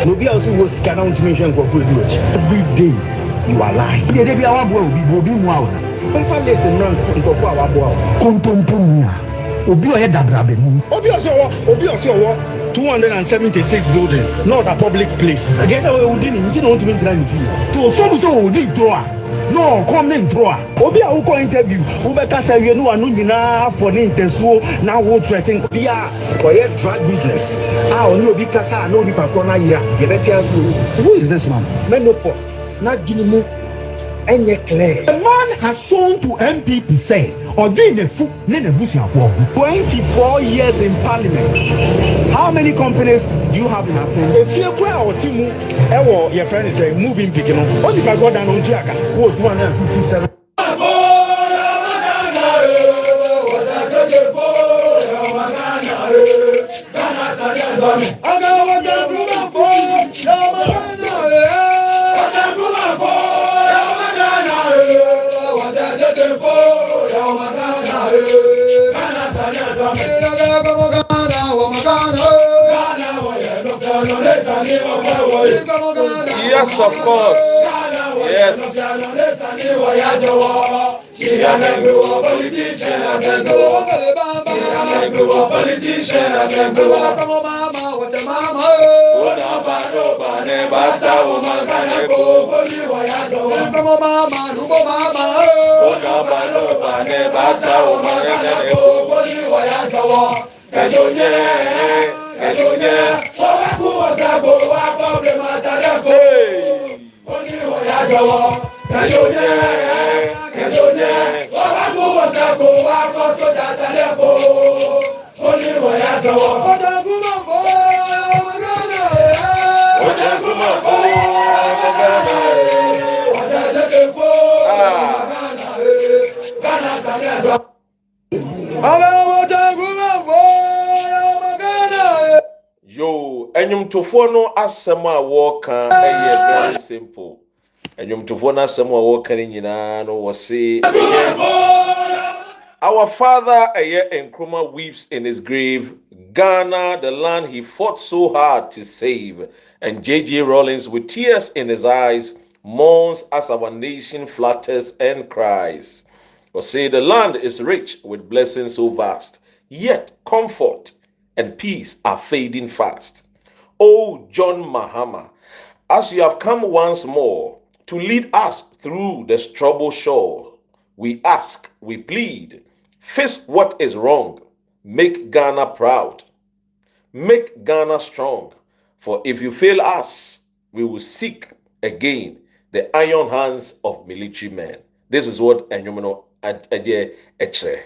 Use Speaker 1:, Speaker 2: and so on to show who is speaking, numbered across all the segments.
Speaker 1: Nobody else was cannot mention Kuffuor every day. You are lying. The day our boy will be more. If I listen, Kuffuor our boy. Contompumia. Obi oye dabrabe mu. Obi oso 276 building, not a public place. Again, we didn't want to be trying to. So we did draw. No, come in draw. Obi a who interview. Who better say you know anu nyina for the intenso. Now we threaten. Obi a oye drug business. Oni obi kasa no ni pako na yira. You better ask who is this man? Menopause. Not ginimu. Clear. The man has shown to MPP say, or doing the food, 24 years in parliament. How many companies do you have in Assembly? If you go or Timu, your friend is saying, moving picking up. What if I go down on Tiaka? Who 257?
Speaker 2: Yes, of course. Yes. Yo, enyum Kuffuor no asem a wo kan very simple. Enyum Kuffuor no asem a wo kan nyina no wo say our father Nkrumah weeps in his grave, Ghana, the land he fought so hard to save, and J.J. Rawlings with tears in his eyes mourns as our nation flutters and cries. Or say the land is rich with blessings so vast, yet comfort and peace are fading fast. Oh, John Mahama, as you have come once more to lead us through this troubled shore, we ask, we plead, face what is wrong, make Ghana proud, make Ghana strong, for if you fail us, we will seek again the iron hands of military men. This is what Enyumino Adje Echre.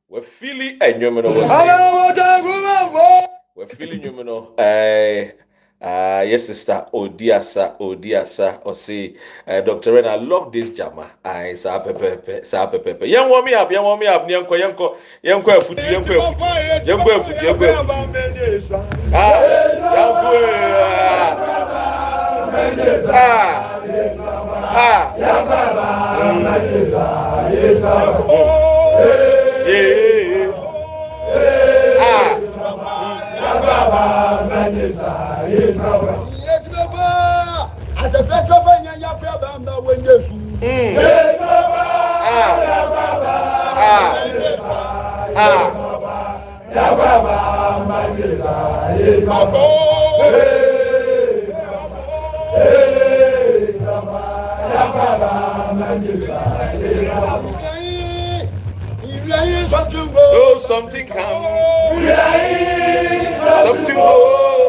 Speaker 2: We're feeling a numero. We're feeling numero. Yes, sister. Oh dear, sir. Or say, Dr. Ren, I love this jammer. Sa pepe. Young warm me up. Yanko, foot.
Speaker 3: As a first of all, you are when you
Speaker 2: something come.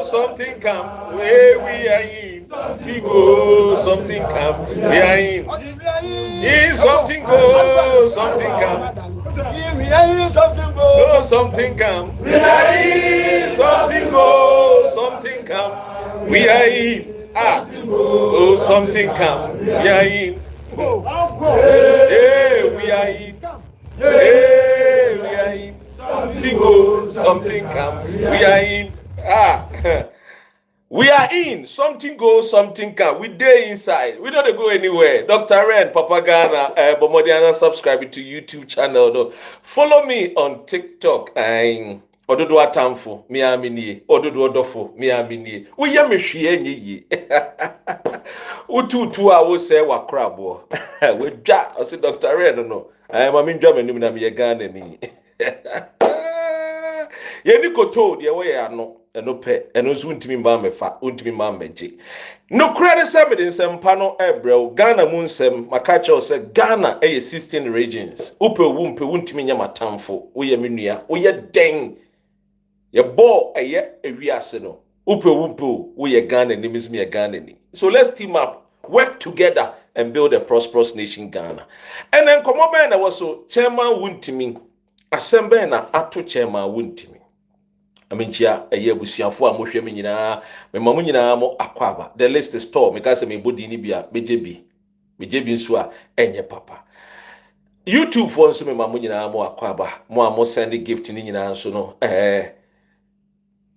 Speaker 2: Something come. Where we are in. Something go. Something come. We are in. Something go. Something come. Go. Something come. We are in. Something go. Something come. We are in. Oh, something come. We are in. Hey, we are in. Hey, we are in. Something go, something come. We are in. We are in. Something go, something come. We day inside. We don't go anywhere. Dr. Ren, Papa Ghana, Bomodiana, subscribe to YouTube channel. No. Follow me on TikTok. Ododo atamfo mi amini ododo odofo mi amini wo ye mehwe enyi ututu a wo se wakrabo we dwa o se Dr. Ren no ma me ndwa manim na me ye Ghana ni ye ni koto de wo ye ano eno pe eno so ntimi mba mefa ntimi mba meje no kra ne se me de nsempa no ebrew Ghana mu nsem makacha o se Ghana 16 regions upe wu mpe ntimi nya matamfo wo ye menua wo ye den ye bo eye ewiase no upe we ye Ghana ni mismi ye Ghana ni. So let's team up, work together and build a prosperous nation Ghana. And then come on na was chairman Wontumi assemble na ato chairman Wontumi aminchia eye busiafo a mohwe me nyina me mamu nyina mo akwaba. The list is tall because me body ni bia mejebi nso a enye papa. YouTube for nso me mamu nyina mo akwaba mo amo send gift ni nyina nso no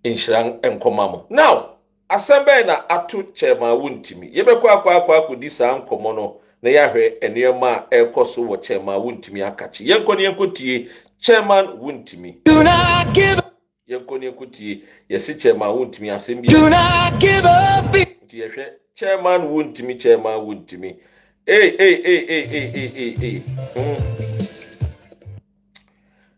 Speaker 2: inshirang enkomamo. Now, assemble na atu chairman Wontumi. Yebekwa akwa kudi sa nkomo no na yahwe enema ekoso wo chairman Wontumi akachi. Yenko tie chairman Wontumi. Do not give up. Yenko tie yesi chairman Wontumi asembi. Do not give up. Tie chairman Wontumi. Hey.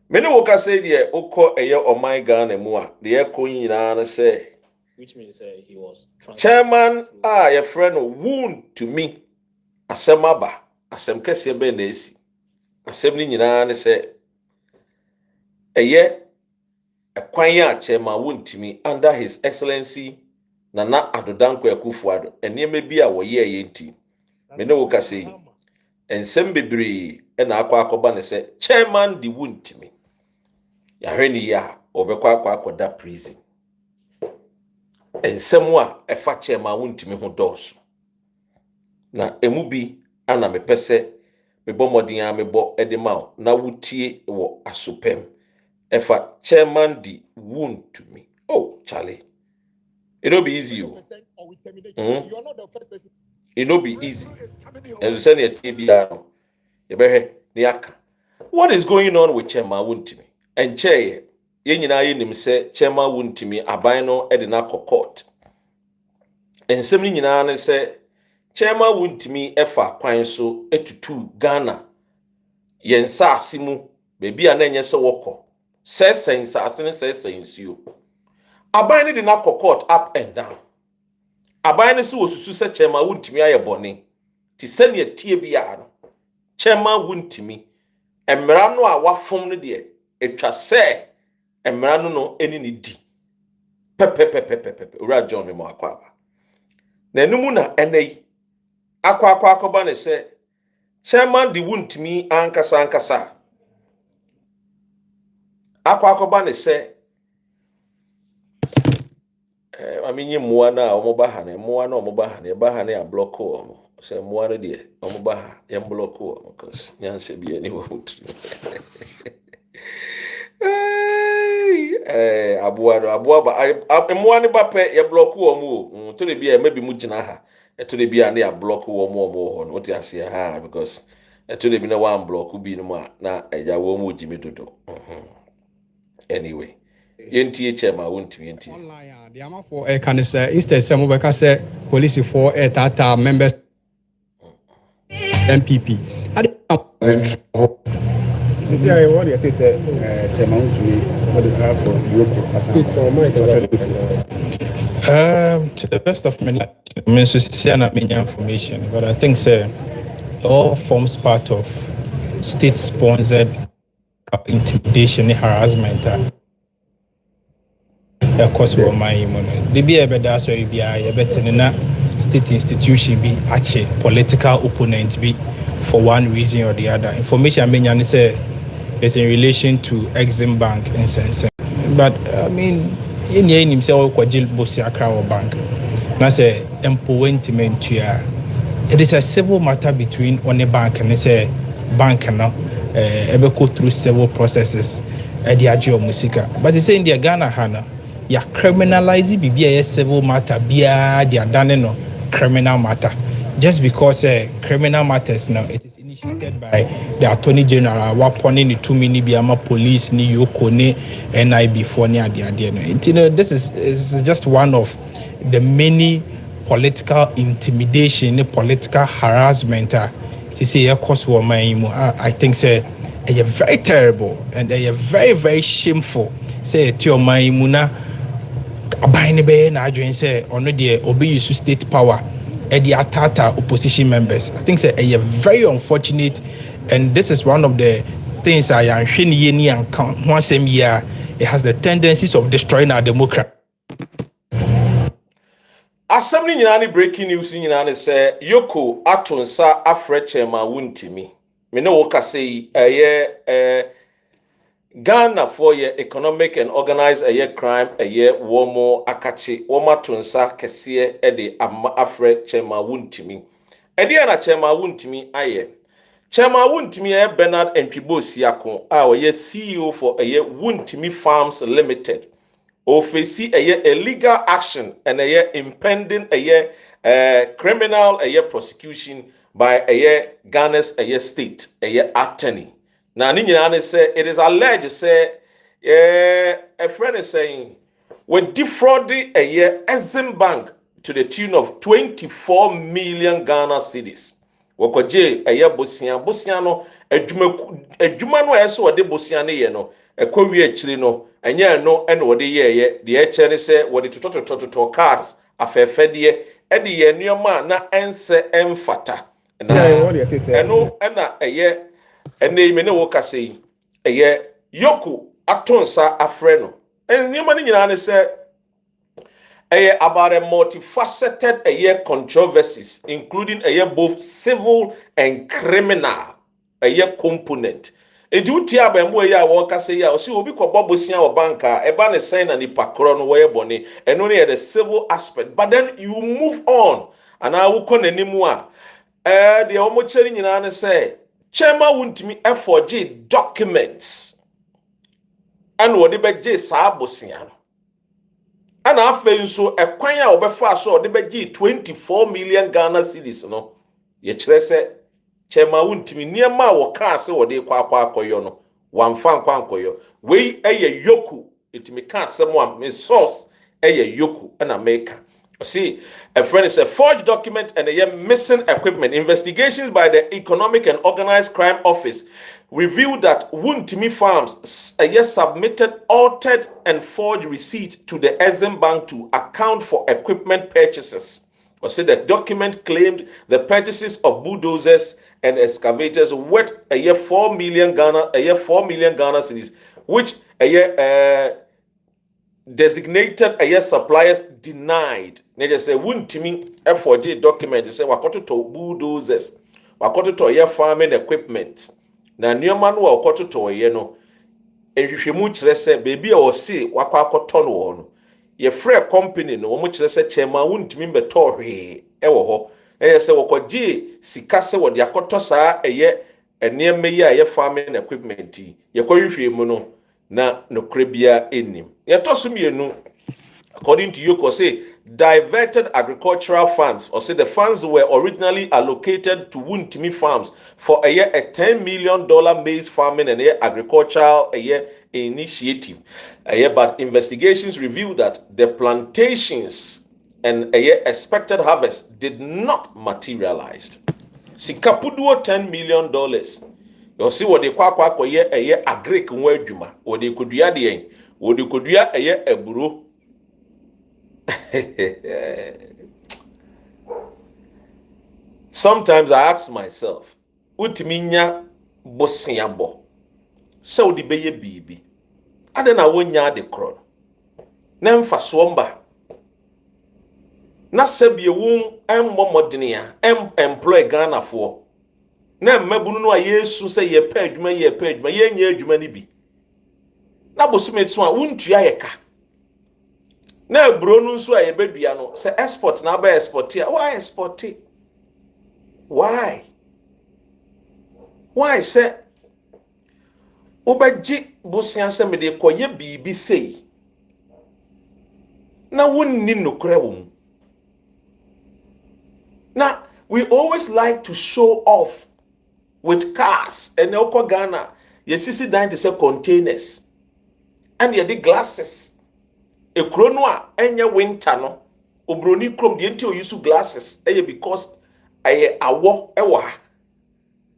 Speaker 2: Many woka say the oko eye oman Ghana mu a the eko nyina na say
Speaker 4: which means he was
Speaker 2: chairman your friend Wontumi asemaba asem kese be na esi asem ni nyina na say eye ekwan ya chairman Wontumi under his excellency Nana Adodankwa Kuffuor enema bi a wo ye nti many woka say ensem bebre na akwa ne say chairman di Wontumi ya hweni ya obekwa akoda prison ensemu a efa chairman Wontumi ho doso na emu bi ana mepese mebo modin a mebo edema na wutie wo asopem efa chairman di Wontumi. Oh Charlie, it'll be easy. You are not the first person. It'll be easy. And you send a TBR. What is going on with chairman Wontumi? And chair, yenyina yenim se chairman Wontumi aban no e de na court. Ensem ni nyina ne se chairman Wontumi efa kwan so etutu Ghana yensa asimu bebi anenye se woko se sensa asene se sensuo aban ne de na court up and down aban ne se wosusu se chema wontimi aye bone ti sene tie bia no chema wontimi emra no a wafom no de etwa se emra no eni ne di pepepepepepe ura John me mo akwa na enumu na enei akwa ne se chairman di wontimi ankasa akwa ne se aminye muwa na omoba ha na muwa na omoba ha na ba ha na ya block o se muwa no de omoba ha ya block o because nyanse bi ani wo mutu abuwa ba muwa ne ba pe ya block o mu to de bi e maybe mu gina ha to de bi a na ya block o mu ho no ti ase ha because to de bi na one block bi no ma na eja wo mu jimi dodo anyway yentie chema wontimi yentie
Speaker 5: online the amount for can say instead some we can say police for tata members MPP
Speaker 3: This is what you say chema wontimi what the have for
Speaker 6: to the best of my knowledge, I mean, so see not many information, but I think say all forms part of state-sponsored intimidation and harassment. Of course, we my money. The be a better so be a better na state institution be actually political opponent be for one reason or the other. Information I mean, say is in relation to Exim Bank and sense. But I mean. In ye nim se o kwagil bosi akra or bank na say employment ya it is a civil matter between on the bank and say bank no ebe go through several processes e di agio musika but they say in the Ghana hana ya criminalize bibia civil matter bia dia dane no criminal matter just because criminal matters now it is initiated by the Attorney General waponi ni 2 mini biama police ni yoko ni NIB for ni ade no. You know, this is just one of the many political intimidation, political harassment you see cause woman I think say a very terrible and a very very shameful say to your maimuna abine be na adwen say ono de obi use state power the atata opposition members. I think it's a very unfortunate, and this is one of the things I am shiny and one same year. It has the tendencies of destroying our democracy.
Speaker 2: Assembly nyina breaking news nyina say Yoko atonsa afreche ma wontimi. Me no woka say Ghana for your economic and organized crime womo akachi woma tonsa kese de afre chema wontimi ede na chema wontimi aye chema wontimi Bernard Ntwibosi akon a oye CEO for Wontumi Farms Limited o face illegal action and impending criminal prosecution by Ghana's state attorney. Now, say it is alleged say a friend is saying we defrauded Exim Bank to the tune of 24 million Ghana cedis. Wokoje bosia no adwuma no eso de bosia ne ye no ekowie akiri no enye no ene wode ye de eche ne se wode tototototo cars afefede e de ye nneoma na ense emfata na eno na ene me ne wo kase Yoko atonsa afre no nneoma ne nyina ne se about a multifaceted controversies, including both civil and criminal component. Eduti abembo waka say ya osi obi ko bobosia o banka e ba ne sign na nipa kro no we bone and only the civil aspect, but then you move on and I will kon animu a the omo cheri nyina ne say chema wontimi forge documents and wodi be je sa abosia no and afen so ekwan a obefa so de beji 24 million Ghana cedis no ye kire se chema wontimi niema wo ka se wo de kwa akoyo no wamfa nkwa ankoyo we Yoku itimi ka asem a me source Yoku na America See, a friend is a forged document and a missing equipment. Investigations by the Economic and Organized Crime Office revealed that Wontumi Farms submitted altered and forged receipts to the Exim Bank to account for equipment purchases. Or say the document claimed the purchases of bulldozers and excavators worth a year 4 million Ghana cedis, which a year designated suppliers denied. They just say Wontumi F4J document. They say wakoto to bulldozers, wakoto to farming equipment. Na nneɛma no wakoto to no. Ehwehwemu kyerɛ sɛ baby a wɔse wakɔ akɔtɔ no wɔ no. Ye frɛ company no wɔn kyerɛ sɛ chairman Wontumi mbɛtɔ hwee ɛwɔ hɔ. Ɛyɛ sɛ wɔkɔgye sika sɛ wɔde akɔtɔ saa nneɛma yi a farming equipment yi. Yɛkɔhwehwɛ mu no na nokre bia enim. Yetosumienu, according to Yoko, say diverted agricultural funds, or say the funds were originally allocated to Wontumi Farms for a $10 million maize farming and agricultural initiative. But investigations revealed that the plantations and expected harvest did not materialize. Sikapuduo $10 million. You see what they kwa agric nwadwuma, what they could de what you could do a bro. Sometimes I ask myself, Utiminya bosiabo. So the beye bibi. I don't know when ya de cron. Nem fa swamba. Na sebi won momodenia employ Ghana for. Nem mebunu no yesu say ye pay adwuma ye nya adwuma ni bi. Na bosumetu a wontua yeka na bro no nso a yebedua no se export na ba export a why export why say obaji bosia se me de koye bibi sei na wonni nokre wo na we always like to show off with cars and oko Ghana yesisi dan to say containers. And the glasses. A chrono enya winter no. Obroni krom the enti use glasses. Because awo ewa.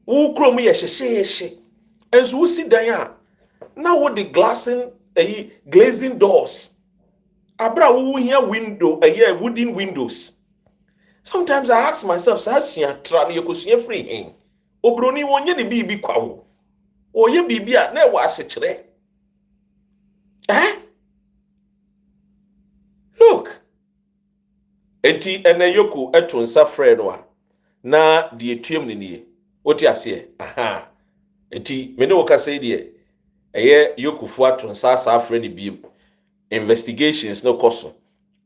Speaker 2: Wo krom ye hye. And so see dan now what the glazing doors. Abra wo here window wooden windows. Sometimes I ask myself, sa sua tra no yekosua free hen. Obroni wonye ne bibi kwawo. Oye bibi a na wa asechire. Look. Enti ene yoku etu nsa frɛ no a na de etuam ne nie. Oti ase. Aha. Enti me ne wo ka sɛ de yoku fu atu nsa sa frɛ ne biem. Investigations no koso.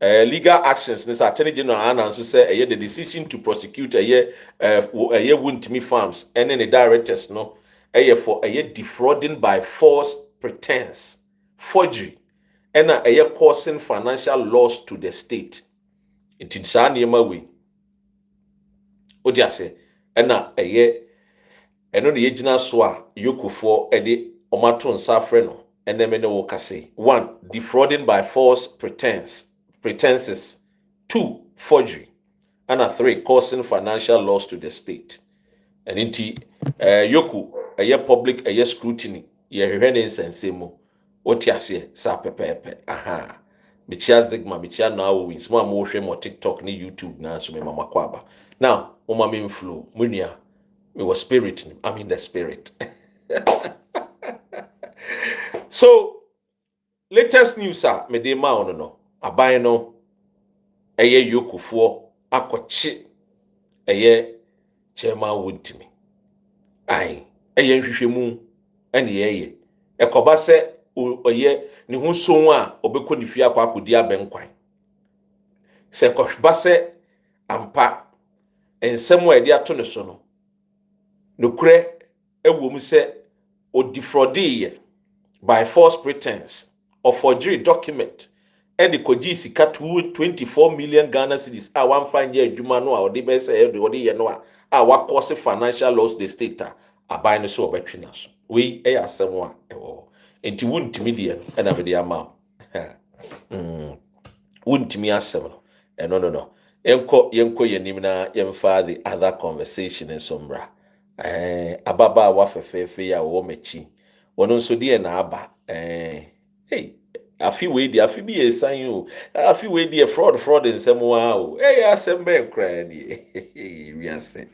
Speaker 2: Legal actions ne sa Attorney General announce say the decision to prosecute Wontumi Farms and the directors no for defrauding by false pretense, forgery, and causing financial loss to the state. It is an way. Odia say ena eno the ejina so a Kuffuor ede omato nsa frɛ no ene me ne wo ka say 1 defrauding by false pretenses, 2 forgery, and 3 causing financial loss to the state. And inti yoku public scrutiny ye hwehwe ne nsensemo otiase sa pepepe aha michia zigma michia na wo wins mo hwe mo TikTok ni YouTube na so me mama kwaba now o ma me flow munia me was spirit I'm in the spirit. So latest news me dey ma on no aban no Kuffuor akoche chairman Wontumi ai nhwehwemu ene ekoba se ne ho so a obekọ ne fie akwa akodi abenkwan se kohba se ampa ensem a ede ato ne so no nokure ewom se o defrauded by false pretense or forgery document and the koji sika 24 million Ghana cedis a 1 fine year adwuma no a ode be say ode ye no a wa cause financial loss the state a buy no so obetwe na so we asem a ewo enti Wontumi de no na be de ama Wontumi asem no No. Yenko yenimna yemfa the other conversation in sombra. Ababa wa fefefe ya wo mechi. Wono nso de na aba. Hey, afi we di afi bi esan o. Afi we di fraud nsem wa o. Asem be kra ni. We ase.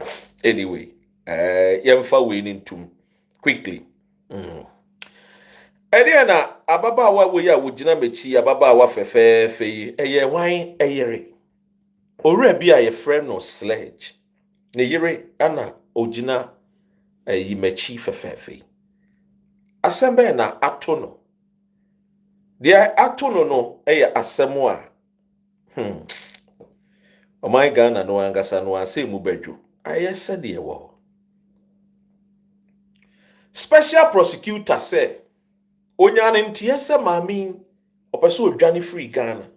Speaker 2: Anyway, yemfa we ni ntum quickly. Na ababa wa we ya wo gina mechi ababa wa fefefe yi. Wan eyere. Ore bi a ye friend no sledge. Ne yere ana ogina yi mechi fefefe. Asembe na ato no. De ato no asemo a. Oh my Ghana no angasa no ase mu badwo. Ayese de wo. Special prosecutor say onyane ntie se mami opese odwane free Ghana.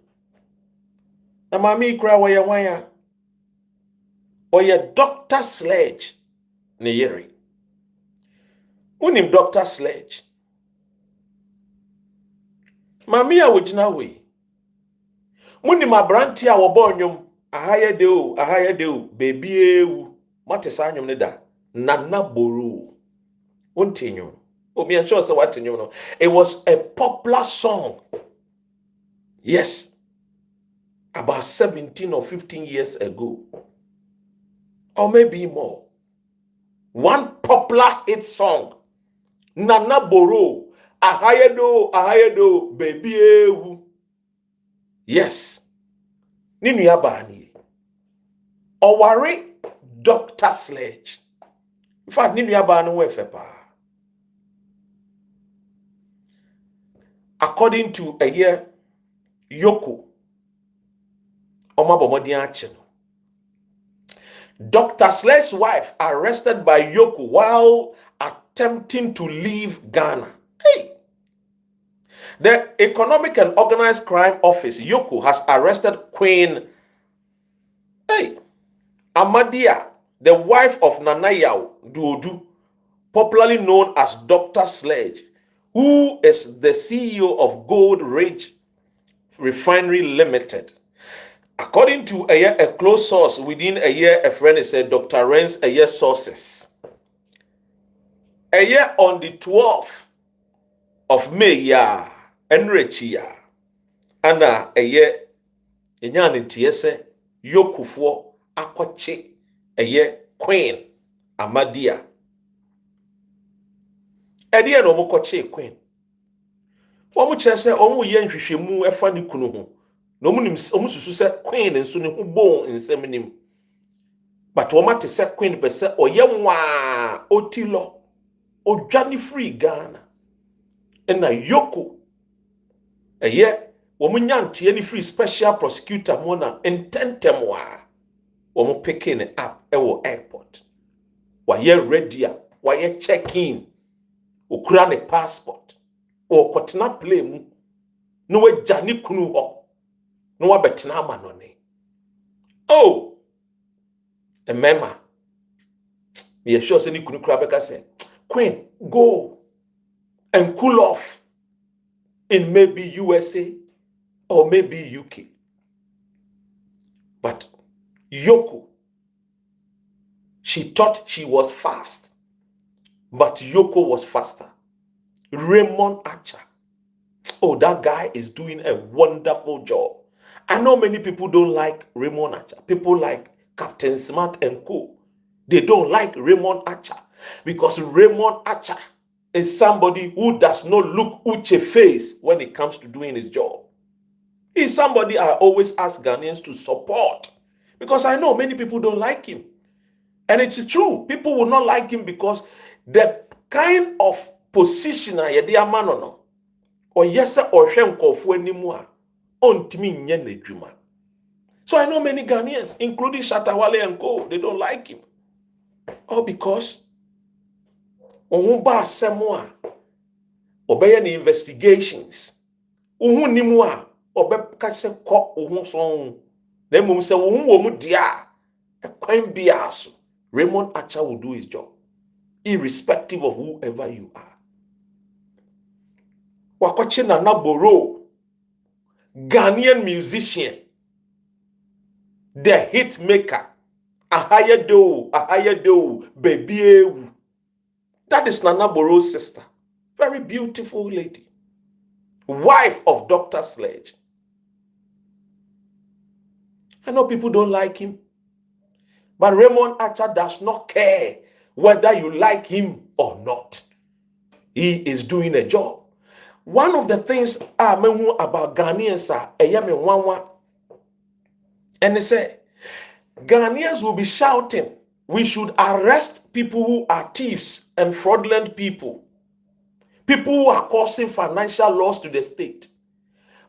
Speaker 2: Na mami kura wo ye wan a Dr. Sledge ne yere. Unim Dr. Sledge. Mami a wogina we. Munim abranti a wo bonyum ahaye de o baby ewu. Mate sa anyum ne da. Nana Boro. Wontinyo. Obi an sure say what no. It was a popular song. Yes. About 17 or 15 years ago. Or maybe more. One popular hit song. Nana Boro. Ahayedo, baby ewu. Yes. Ninu yabani. Owari Dr. Sledge. In fact, ninu yabani wefepa. According to a year, Yoko. Omabomodi achen. Dr. Sledge's wife arrested by Yoko while attempting to leave Ghana. Hey! The Economic and Organized Crime Office, Yoko, has arrested Queen Amadia, the wife of Nanayao Duodu, popularly known as Dr. Sledge, who is the CEO of Gold Ridge Refinery Limited. According to a close source within a friend said Dr. Ren's sources. On the 12th of May, Enrechia, and Enyan Tiese, Kuffuor, Akwache, Queen, Amadia. No Mokoche Queen. Omu se omu ye nhwehwemu efa ne kunu ho. No omu susu se Queen nso ne ho bon nsem nim. But omu te se Queen be se oye nwa otilo odwane free Ghana. Na Yoko omu nyante ni free special prosecutor mo na intentemwa. Omu picking it up ewo airport. Wa ye ready a, wa ye check in. Okura ne passport. O kotena play mu. No we jani kunu ho. No wa betena manone. Oh! The mema. Me sure say ni kunu kura beka say, Queen, go and cool off in maybe USA or maybe UK. But Yoko, she thought she was fast. But Yoko was faster. Raymond Archer. Oh, that guy is doing a wonderful job. I know many people don't like Raymond Archer. People like Captain Smart and Co. They don't like Raymond Archer because Raymond Archer is somebody who does not look Uche face when it comes to doing his job. He's somebody I always ask Ghanaians to support because I know many people don't like him. And it's true. People will not like him because the kind of position I had a man no or yes or Kuffuor anymore on Timi Nyen. So I know many Ghanaians, including Shatawale and Co. They don't like him. All because Onwuba Samoa obey any investigations. Uhu nimwa obe kase ko uhu son. Then mum say uhu wo mu dia a kwan biaso. Raymond Archer will do his job, irrespective of whoever you are. Wakoche Nana Boro, Ghanaian musician. the hit maker. A higher do, baby. Ewu. That is Nana Boro's sister. Very beautiful lady. Wife of Dr. Sledge. I know people don't like him. But Raymond Acha does not care whether you like him or not. He is doing a job. One of the things I know about Ghanaians are and they say Ghanaians will be shouting, we should arrest people who are thieves and fraudulent people who are causing financial loss to the state.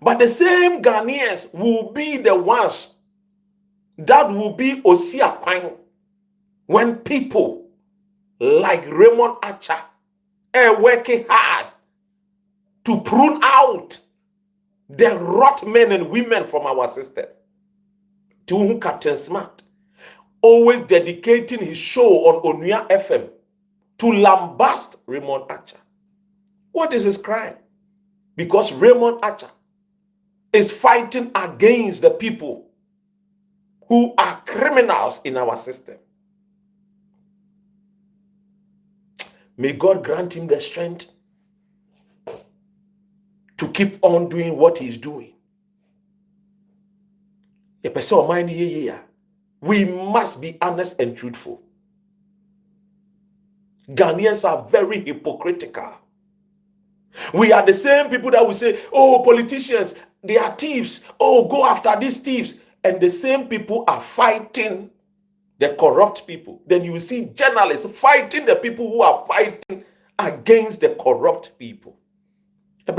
Speaker 2: But the same Ghanaians will be the ones that will be Osia Kwang when people like Raymond Acha are working hard to prune out the rot men and women from our system. To whom Captain Smart always dedicating his show on Onuya FM to lambast Raymond Acha. What is his crime? Because Raymond Acha is fighting against the people who are criminals in our system. May God grant him the strength to keep on doing what he's doing. We must be honest and truthful. Ghanaians are very hypocritical. We are the same people that will say, oh, politicians, they are thieves. Oh, go after these thieves. And the same people are fighting the corrupt people. Then you see journalists fighting the people who are fighting against the corrupt people. You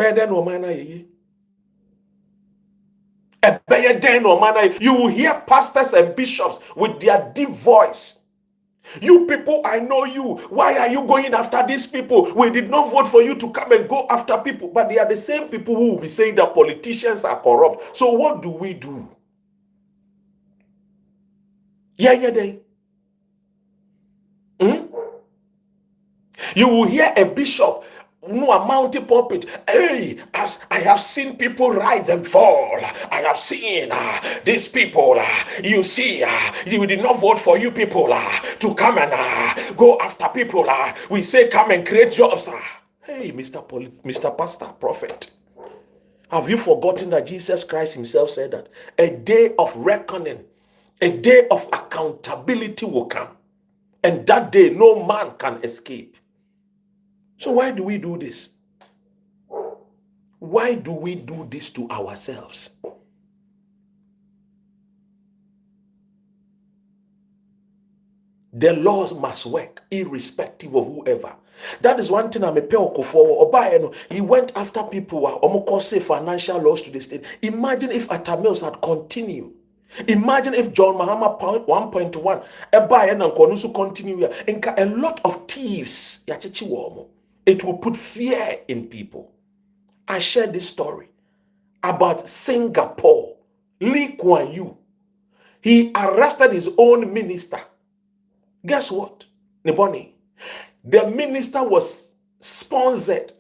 Speaker 2: will hear pastors and bishops with their deep voice. You people, I know you. Why are you going after these people? We did not vote for you to come and go after people. But they are the same people who will be saying that politicians are corrupt. So what do we do? You will hear a bishop no amount of pulpit. Hey, as I have seen people rise and fall, I have seen these people. You see, you did not vote for you people to come and go after people. We say come and create jobs. Hey, Mr. Pastor, Prophet, have you forgotten that Jesus Christ himself said that a day of reckoning, a day of accountability will come, and that day no man can escape. So why do we do this? Why do we do this to ourselves? The laws must work irrespective of whoever. That is one thing I'm a Kuffuor. He went after people who are causing financial loss to the state. Imagine if Atamils had continued. Imagine if John Mahama 1.1 and continue. A lot of thieves. It will put fear in people. I shared this story about Singapore. Lee Kuan Yew. He arrested his own minister. Guess what? Neboni. The minister was sponsored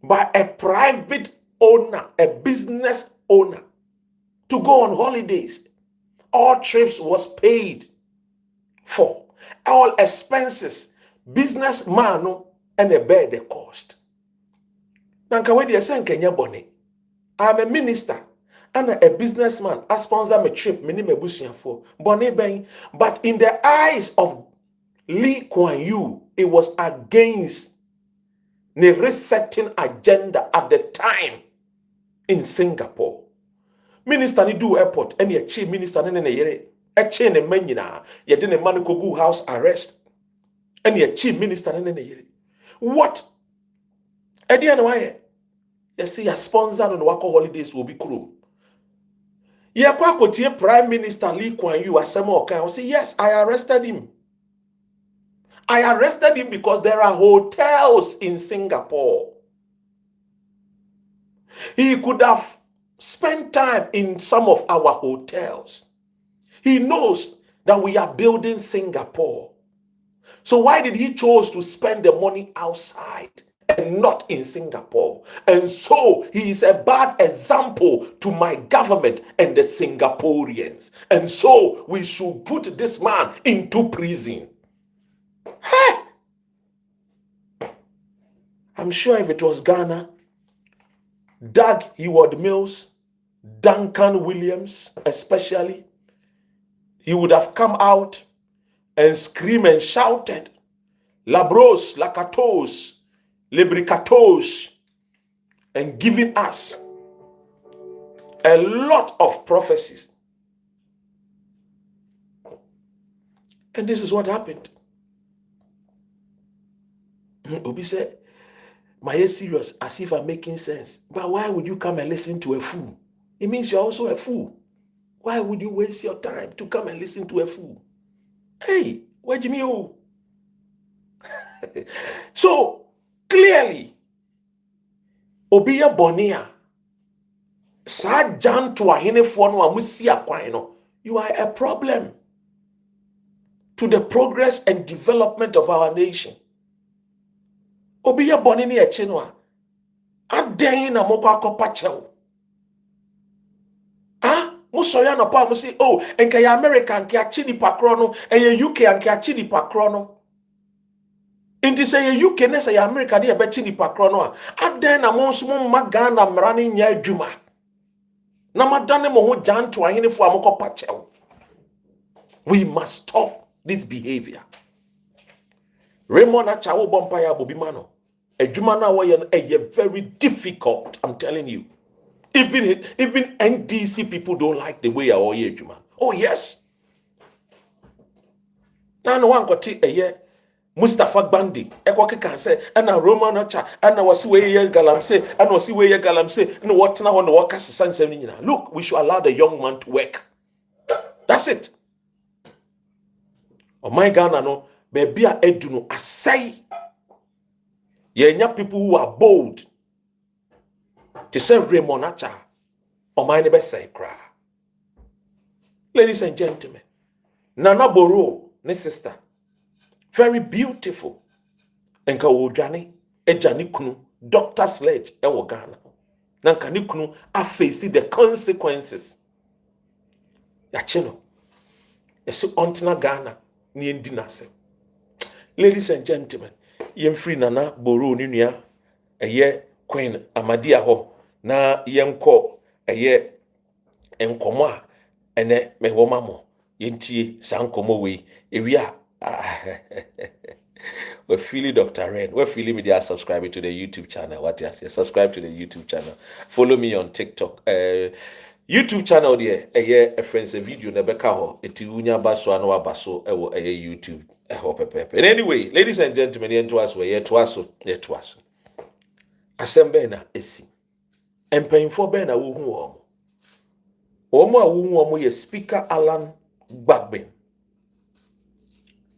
Speaker 2: by a private owner, a business owner, to go on holidays. All trips was paid for. All expenses. Businessman and a bear the cost. I'm a minister and a businessman. I sponsor my trip, but in the eyes of Lee Kuan Yew, it was against the resetting agenda at the time in Singapore. Minister ni do airport and your chief minister and a chain and menina, you didn't maniko house arrest and your chief minister and what? At the end of why? You see, a sponsor on Wako holidays will be cool. Yeah, Prime Minister Lee Kuan Yew as some okay. I say, yes, I arrested him. I arrested him because there are hotels in Singapore. He could have spent time in some of our hotels. He knows that we are building Singapore. So why did he choose to spend the money outside? and not in Singapore. And so he is a bad example to my government and the Singaporeans. And so we should put this man into prison. Hey! I'm sure if it was Ghana, Doug Heward Mills, Duncan Williams especially, he would have come out and screamed and shouted, Labros, Lakatos, Lebricatos, and giving us a lot of prophecies. And this is what happened. Obi said, "My serious, as if I'm making sense. But why would you come and listen to a fool? It means you're also a fool. Why would you waste your time to come and listen to a fool? Hey, where Jimmy? So clearly, Obiya Bonia, Sa Jan to a Hinefon Musia Quino, you are a problem to the progress and development of our nation. Obiya Bonini a Chinwa, Aden na Mokwa Kopachel. Musoya na pa musi oh enka ya America nka chini pakro no eye UK nka chini pakro no inti say ye UK ne say America ne be chini pakro no a adan na mo nso mo magana mrane nya adwuma na madane mo ho janto ahenefo amokopa chew. We must stop this behavior. Raymond Achawo Bompaya Bobimano adwuma na wo ye no eye very difficult, I'm telling you. Even NDC people don't like the way you're here, man. Oh, yes. Now, no one got a year. Mustafa Bandi, Ekwaki can say, and a Roman Ocha, and I was way ye galam say, and was way ye galam say, and what now on the workers send 7. Look, we should allow the young man to work. That's it. Oh, my Ghana, no, baby, I do no, I say, ye people who are bold. To say Raymond Acha, or my neighbor say cry. Ladies and gentlemen, Nana Boro, ne sister, very beautiful. Enka wodwane, ejani kunu, Dr. Sledge, ewo Ghana. Nanka ni kunu, a face the consequences. Yachino, yesi ontina Ghana, ni endinase. Ladies and gentlemen, yem free Nana Boro ninuya, eye Queen Amadia ho. Na yenko eye enkomo a ene mewoma mo yentie sankomo we ewia we feel Dr. Ren, we feel me there. Subscribe to the YouTube channel. What you say? Subscribe to the YouTube channel. Follow me on TikTok. YouTube channel there. A friends a video na beka ho. Eti unya baso ano abaso ewo YouTube. Pepe. And anyway, ladies and gentlemen, yento aso. Asembe na esi. Empayinfo be na wo hu wo. Omo a wo hu wo ye Speaker Alan Bagbin.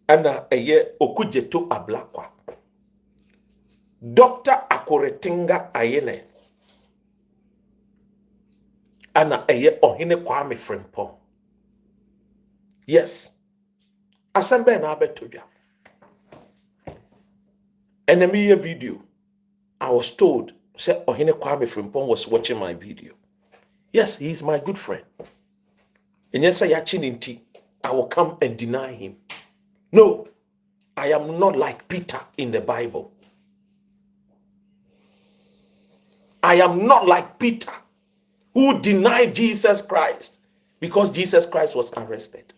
Speaker 2: Ana eye Okujeto Ablakwa. Dr. Akoretinga Ayene. Ana eye Ohine Kwame Frimpong. Yes. Asembe na abetoja. Enemy video. I was told, say Ohine Kwame Frimpong was watching my video. Yes, he is my good friend. And yes, I will come and deny him. No, I am not like Peter in the Bible. I am not like Peter, who denied Jesus Christ because Jesus Christ was arrested.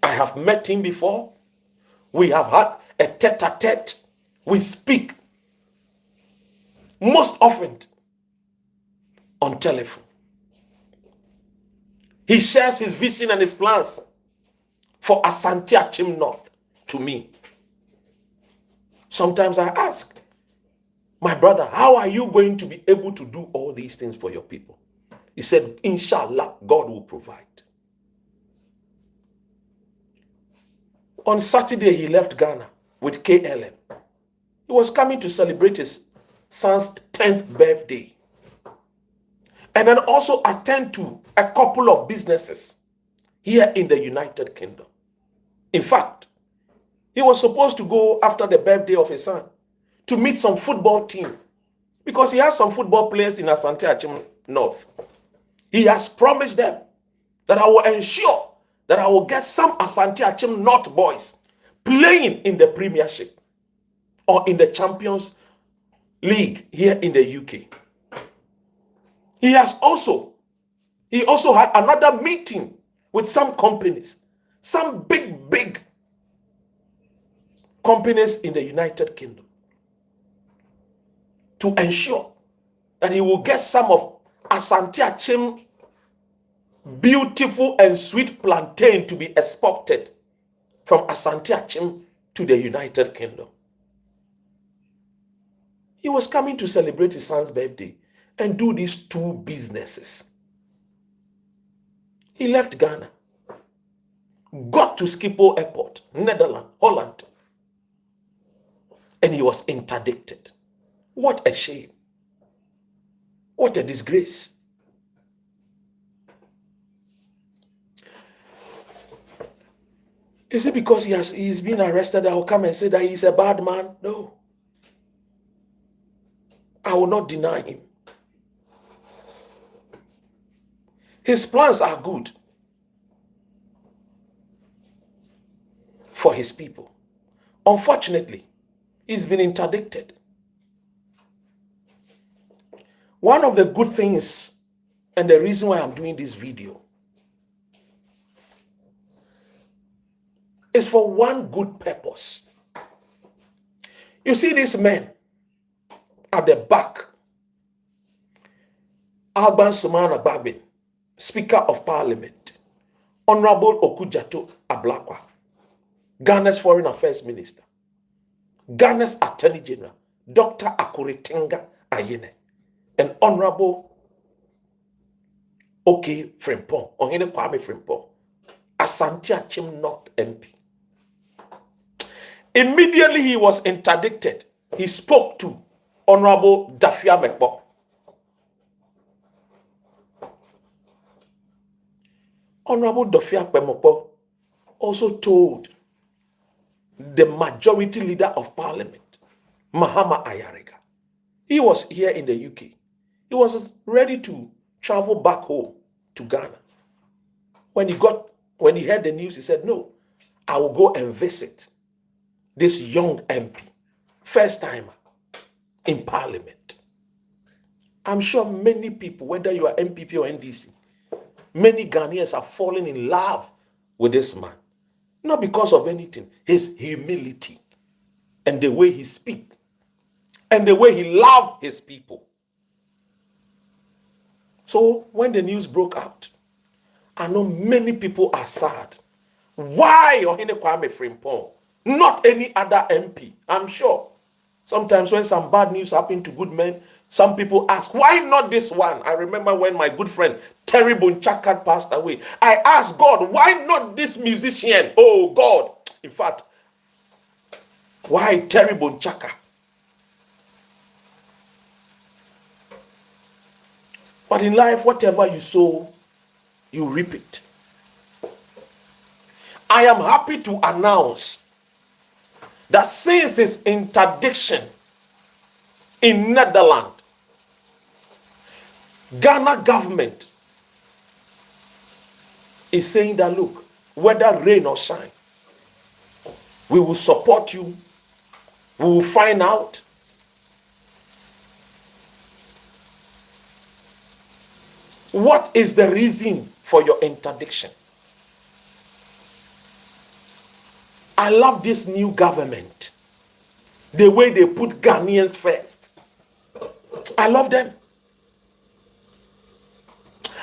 Speaker 2: I have met him before. We have had a tete-a-tete. We speak most often on telephone. He shares his vision and his plans for Asante Achim North to me. Sometimes I ask, my brother, how are you going to be able to do all these things for your people? He said, Inshallah, God will provide. On Saturday, he left Ghana with KLM. He was coming to celebrate his son's 10th birthday. And then also attend to a couple of businesses here in the United Kingdom. In fact, He was supposed to go after the birthday of his son to meet some football team because he has some football players in Asante Achim North. He has promised them that I will ensure that I will get some Asante Achim North boys playing in the Premiership or in the Champions League here in the UK. He also had another meeting with some companies, some big companies in the United Kingdom, to ensure that he will get some of Asante Achim beautiful and sweet plantain to be exported from Asante Achim to the United Kingdom. He was coming to celebrate his son's birthday and do these two businesses. He left Ghana, got to Schiphol Airport, Netherlands, Holland, and he was interdicted. What a shame. What a disgrace. Is it because he's been arrested that I will come and say that he's a bad man? No. I will not deny him. His plans are good for his people. Unfortunately, he's been interdicted. One of the good things, and the reason why I'm doing this video, is for one good purpose. You see these men at the back, Bagbin, Speaker of Parliament, Honorable Okujato Ablakwa, Ghana's Foreign Affairs Minister, Ghana's Attorney General, Dr. Akuritinga Ayene, and Honorable OK Frimpong, Ohene Kwame Frimpong, Asante Achim North MP. Immediately he was interdicted. He spoke to Honorable Duffuor. Honorable Duffuor also told the majority leader of Parliament, Mahama Ayariga. He was here in the UK. He was ready to travel back home to Ghana. When he heard the news, he said, no, I will go and visit this young MP, first timer in Parliament. I'm sure many people, whether you are MPP or NDC, many Ghanaians are falling in love with this man. Not because of anything, his humility and the way he speaks and the way he loves his people. So when the news broke out, I know many people are sad. Why Ohene Kwame Frimpong? Not any other MP. I'm sure. Sometimes when some bad news happen to good men, some people ask, why not this one? I remember when my good friend Terry Bonchaka passed away. I asked God, why not this musician? Oh God. In fact, why Terry Bonchaka? But in life, whatever you sow, you reap it. I am happy to announce that since his interdiction in Netherlands, Ghana government is saying that, look, whether rain or shine, we will support you. We will find out. What is the reason for your interdiction? I love this new government. The way they put Ghanaians first. I love them.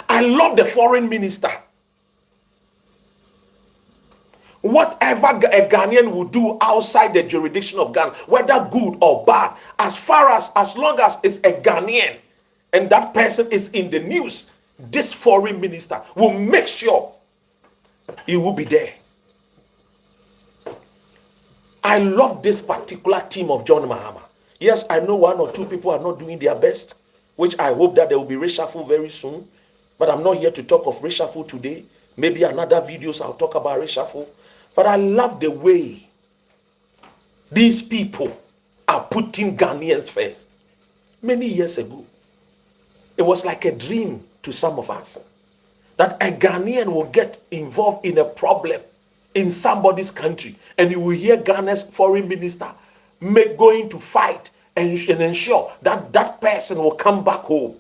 Speaker 2: I love the foreign minister. Whatever a Ghanaian will do outside the jurisdiction of Ghana, whether good or bad, as long as it's a Ghanaian and that person is in the news, this foreign minister will make sure he will be there. I love this particular team of John Mahama. Yes, I know one or two people are not doing their best, which I hope that there will be reshuffle very soon. But I'm not here to talk of reshuffle today. Maybe another videos I'll talk about reshuffle. But I love the way These people are putting Ghanaians first. Many years ago, it was like a dream to some of us that a Ghanaian will get involved in a problem in somebody's country, and you will hear Ghana's foreign minister going to fight and ensure that that person will come back home.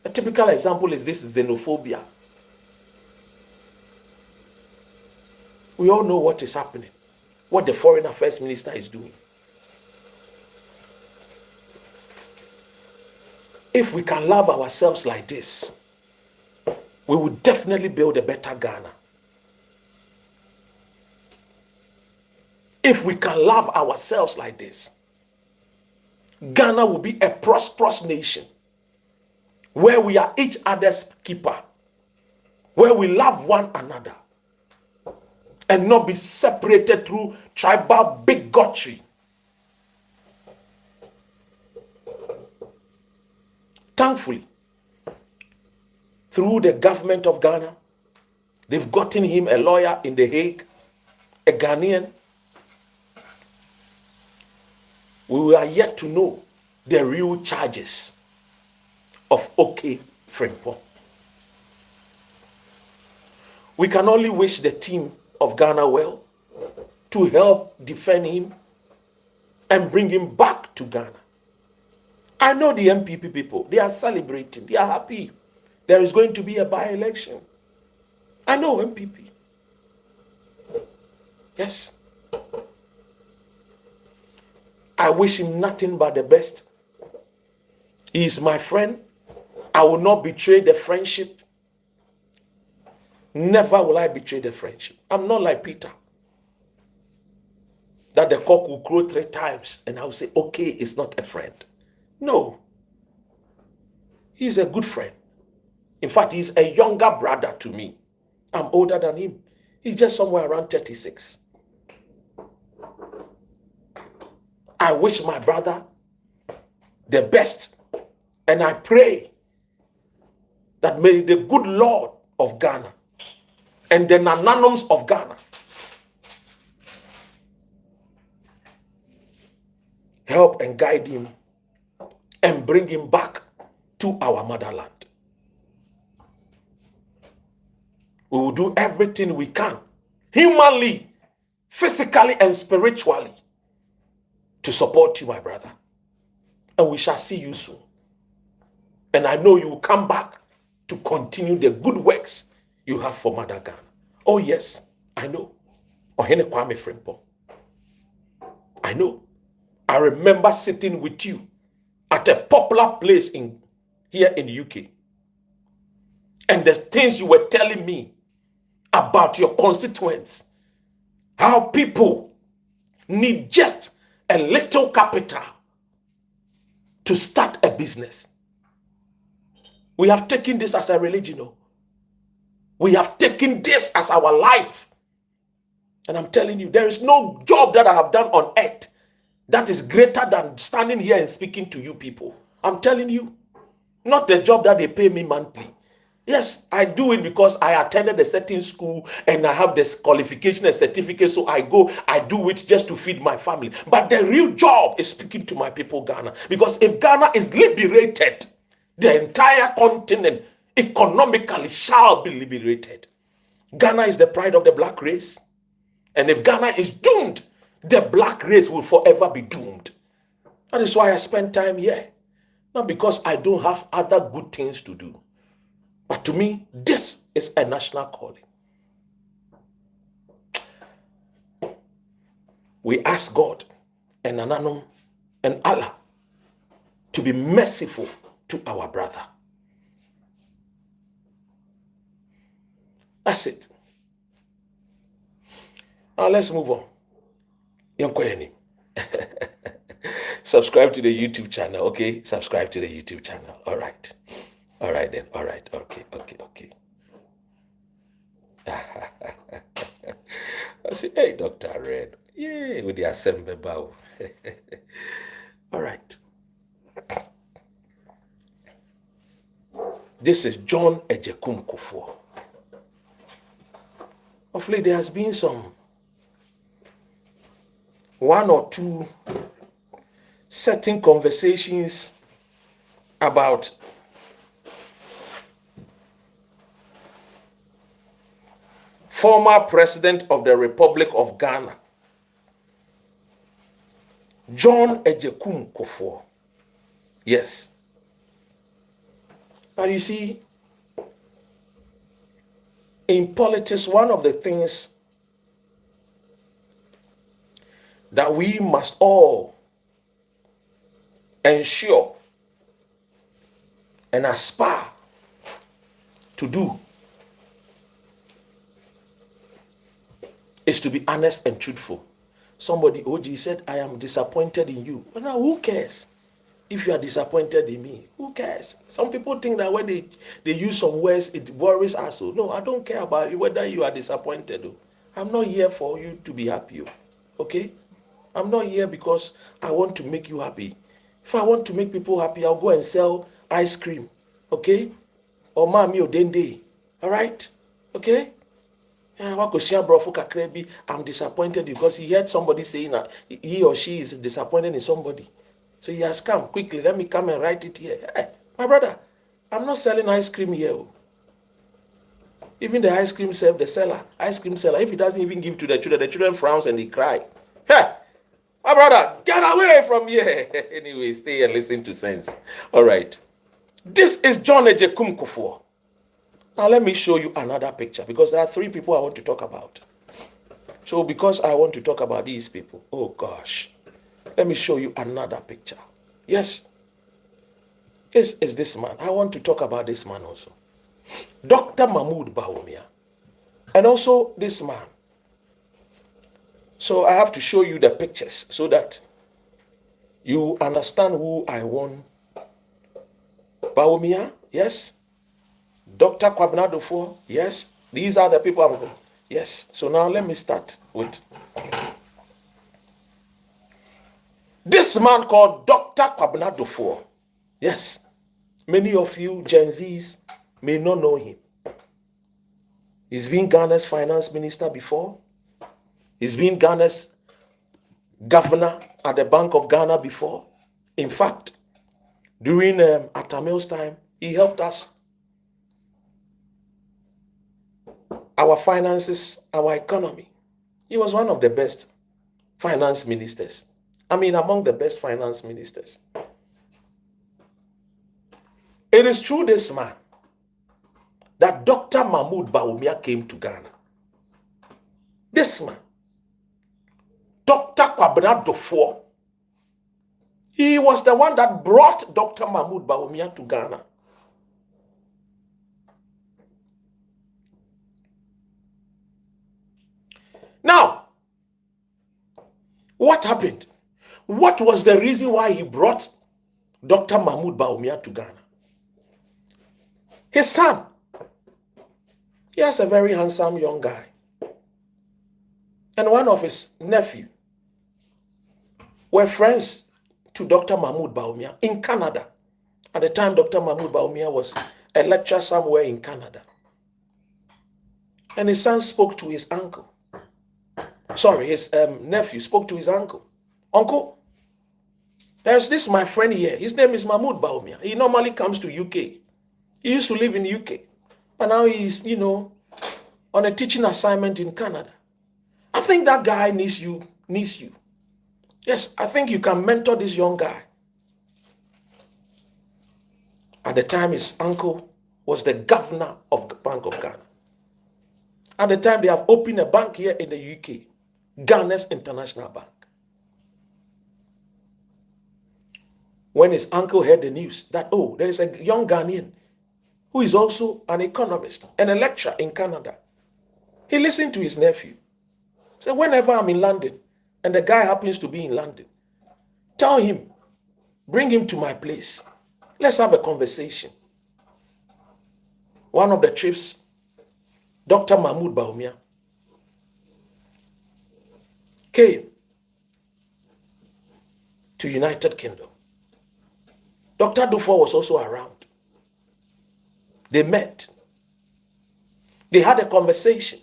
Speaker 2: A typical example is this xenophobia. We all know what is happening, what the foreign affairs minister is doing. If we can love ourselves like this, we will definitely build a better Ghana. If we can love ourselves like this, Ghana will be a prosperous nation where we are each other's keeper, where we love one another and not be separated through tribal bigotry. Thankfully, through the government of Ghana, they've gotten him a lawyer in The Hague, a Ghanaian. We are yet to know the real charges of OK Frimpong. We can only wish the team of Ghana well to help defend him and bring him back to Ghana. I know the MPP people, they are celebrating, they are happy. There is going to be a by-election. I know MPP. Yes. I wish him nothing but the best. He is my friend. I will not betray the friendship. Never will I betray the friendship. I'm not like Peter, that the cock will crow 3 times and I will say, okay, it's not a friend. No. He's a good friend. In fact, he's a younger brother to me. I'm older than him. He's just somewhere around 36. I wish my brother the best, and I pray that may the good Lord of Ghana and the Nananoms of Ghana help and guide him and bring him back to our motherland. We will do everything we can, humanly, physically, and spiritually, to support you, my brother. And we shall see you soon. And I know you will come back to continue the good works you have for Mother Ghana. Oh yes, I know. Ohene Kwame Frimpong. I know. I remember sitting with you at a popular place here in the UK. And the things you were telling me about your constituents, how people need just a little capital to start a business. We have taken this as a religion. We have taken this as our life. And I'm telling you, there is no job that I have done on earth that is greater than standing here and speaking to you people. I'm telling you, not the job that they pay me monthly. Yes, I do it because I attended a certain school and I have this qualification and certificate, so I do it just to feed my family. But the real job is speaking to my people, Ghana. Because if Ghana is liberated, the entire continent economically shall be liberated. Ghana is the pride of the black race. And if Ghana is doomed, the black race will forever be doomed. That is why I spend time here. Not because I don't have other good things to do. But to me, this is a national calling. We ask God and Ananom and Allah to be merciful to our brother. That's it. Now let's move on. Subscribe to the YouTube channel, okay? Subscribe to the YouTube channel. All right. All right then. All right. Okay. I say, hey, Dr. Red. Yeah, with the assembly bow. All right. This is John Ejekum Kuffuor. Of late, there has been some one or two certain conversations about former president of the Republic of Ghana, John Ejekum Kuffuor. Yes. But you see, in politics, one of the things that we must all ensure and aspire to do is to be honest and truthful. Somebody, OG, said, I am disappointed in you. Well, now, who cares if you are disappointed in me? Who cares? Some people think that when they use some words, it worries us. No, I don't care about you, whether you are disappointed. I'm not here for you to be happy. Okay? I'm not here because I want to make you happy. If I want to make people happy, I'll go and sell ice cream. Okay? Or mami or dende. All right? Okay? I'm disappointed because he heard somebody saying that he or she is disappointed in somebody. So he has come quickly. Let me come and write it here. Hey, my brother, I'm not selling ice cream here. Even the ice cream seller, if he doesn't even give to the children frowns and they cry. Hey, my brother, get away from here. Anyway, stay and listen to sense. All right. This is John Ejekum Kuffuor. Now let me show you another picture because there are three people I want to talk about. So because I want to talk about these people, oh gosh, let me show you another picture. Yes, this is this man. I want to talk about this man also. Dr. Mahmoud Bawumia. And also this man. So I have to show you the pictures so that you understand who I want. Bawumia, yes. Dr. Duffuor, yes. These are the people I'm going. Yes. So now let me start with this man called Dr. Duffuor. Yes. Many of you Gen Zs may not know him. He's been Ghana's finance minister before. He's been Ghana's governor at the Bank of Ghana before. In fact, during Atamil's time, he helped us. Our finances, our economy. He was one of the best finance ministers. I mean, among the best finance ministers. It is through this man that Dr. Mahmoud Bawumia came to Ghana. This man, Dr. Duffuor, he was the one that brought Dr. Mahmoud Bawumia to Ghana. Now, what happened? What was the reason why he brought Dr. Mahmoud Bawumia to Ghana? His son. He has a very handsome young guy. And one of his nephew were friends to Dr. Mahmoud Bawumia in Canada. At the time, Dr. Mahmoud Bawumia was a lecturer somewhere in Canada. And his son spoke to his uncle. Sorry, his nephew spoke to his uncle. Uncle, there's this my friend here. His name is Mahmoud Bawumia. He normally comes to UK. He used to live in UK. But now he's, on a teaching assignment in Canada. I think that guy needs you. Yes, I think you can mentor this young guy. At the time, his uncle was the governor of the Bank of Ghana. At the time, they have opened a bank here in the UK. Ghana's International Bank. When his uncle heard the news that, there is a young Ghanaian who is also an economist and a lecturer in Canada, he listened to his nephew. He said, whenever I'm in London, and the guy happens to be in London, tell him, bring him to my place. Let's have a conversation. One of the trips, Dr. Mahmoud Bawumia came to United Kingdom. Dr. Duffuor was also around. They met. They had a conversation.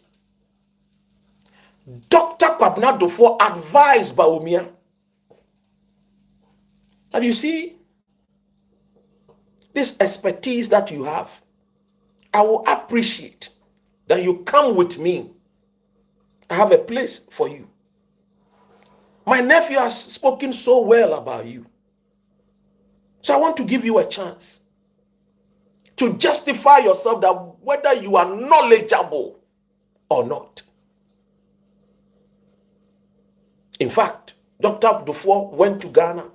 Speaker 2: Dr. Kwabena Duffuor advised Bawumia that you see, this expertise that you have, I will appreciate that you come with me. I have a place for you. My nephew has spoken so well about you. So I want to give you a chance to justify yourself that whether you are knowledgeable or not. In fact, Dr. Duffuor went to Ghana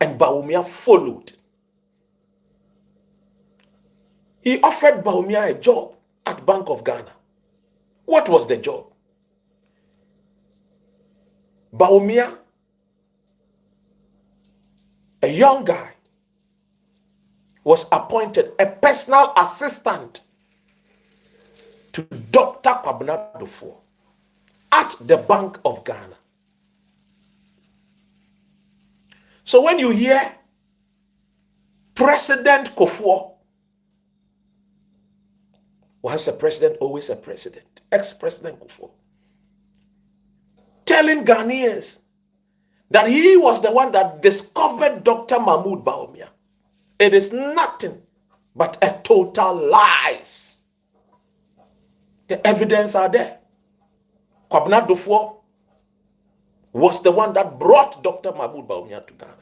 Speaker 2: and Bawumia followed. He offered Bawumia a job at Bank of Ghana. What was the job? Bawumia, a young guy, was appointed a personal assistant to Dr. Kwabena Duffuor at the Bank of Ghana. So when you hear President Kuffuor, once a president, always a president, ex-president Kuffuor, telling Ghanaians that he was the one that discovered Dr. Mahmoud Bawumia, it is nothing but a total lies. The evidence are there. Kwabena Duffuor was the one that brought Dr. Mahmoud Bawumia to Ghana.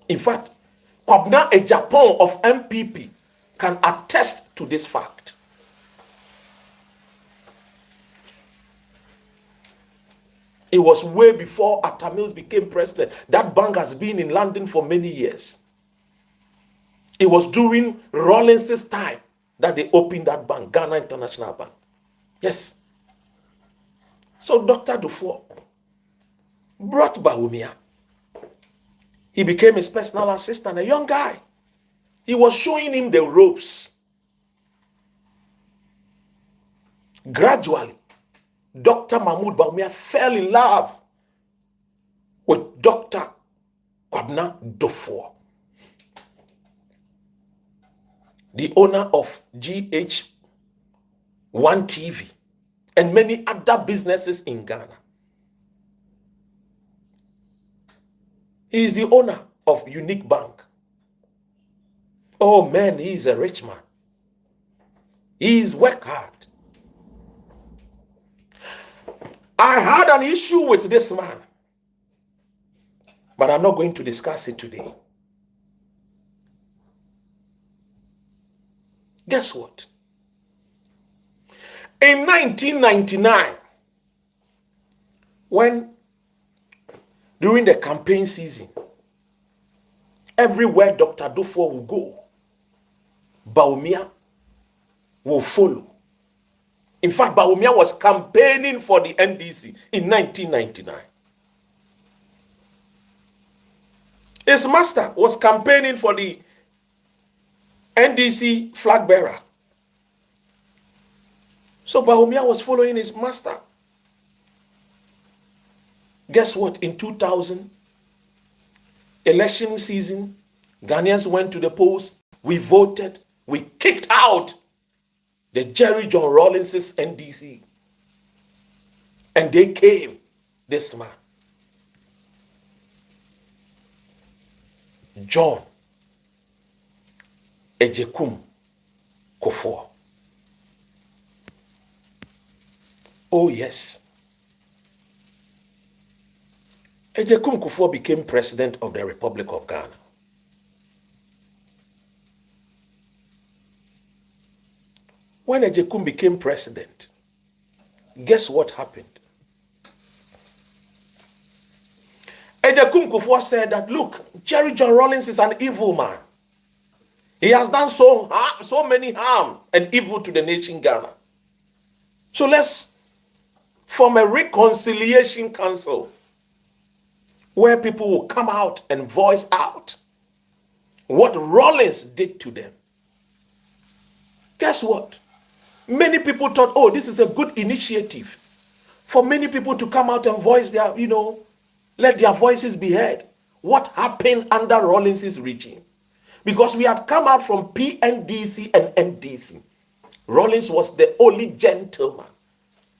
Speaker 2: In fact, Kwabena Ejapon of MPP can attest to this fact. It was way before Atta Mills became president. That bank has been in London for many years. It was during Rawlings's time that they opened that bank, Ghana International Bank. Yes. So Dr. Duffuor brought Bawumia. He became his personal assistant, a young guy. He was showing him the ropes. Gradually, Dr. Mahmoud Bawumia fell in love with Dr. Kwabena Duffuor, the owner of GH1 TV and many other businesses in Ghana. He is the owner of Unique Bank. Oh man, he is a rich man. He is work hard. I had an issue with this man, but I'm not going to discuss it today. Guess what? In 1999, during the campaign season, everywhere Dr. Duffuor will go, Bawumia will follow. In fact, Bawumia was campaigning for the NDC in 1999. His master was campaigning for the NDC flag bearer. So Bawumia was following his master. Guess what? In 2000, election season, Ghanaians went to the polls, we voted, we kicked out the Jerry John Rawlings's NDC. And they came, this man, John Ejekum Kuffuor. Oh yes. Ejekum Kuffuor became president of the Republic of Ghana. When Ejekum became president, guess what happened? Ejekum Kuffuor said that, look, Jerry John Rawlings is an evil man. He has done so many harm and evil to the nation Ghana. So let's form a reconciliation council where people will come out and voice out what Rawlings did to them. Guess what? Many people thought, oh, this is a good initiative for many people to come out and voice their, let their voices be heard. What happened under Rawlings's regime? Because we had come out from PNDC and NDC. Rawlings was the only gentleman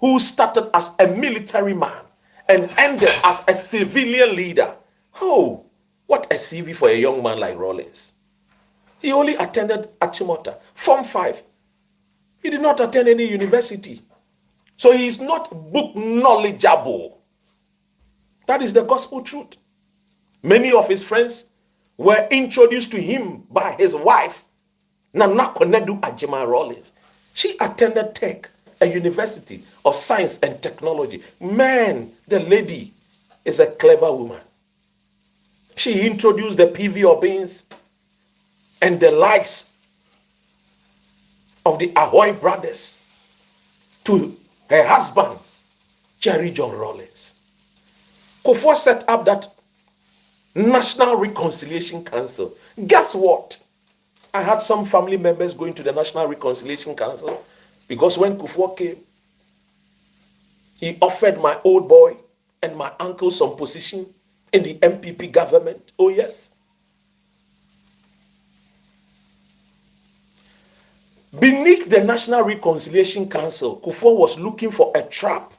Speaker 2: who started as a military man and ended as a civilian leader. Oh, what a CV for a young man like Rawlings. He only attended Achimota, Form 5. He did not attend any university. So he is not book knowledgeable. That is the gospel truth. Many of his friends were introduced to him by his wife, Nana Konedu Ajima Rawlings. She attended Tech, a university of science and technology. Man, the lady is a clever woman. She introduced the PV Obins and the likes of the Ahoy brothers to her husband, Jerry John Rawlings. Kuffuor set up that National Reconciliation Council. Guess what? I had some family members going to the National Reconciliation Council because when Kuffuor came, he offered my old boy and my uncle some position in the MPP government. Oh yes. Beneath the National Reconciliation Council, Kuffuor was looking for a trap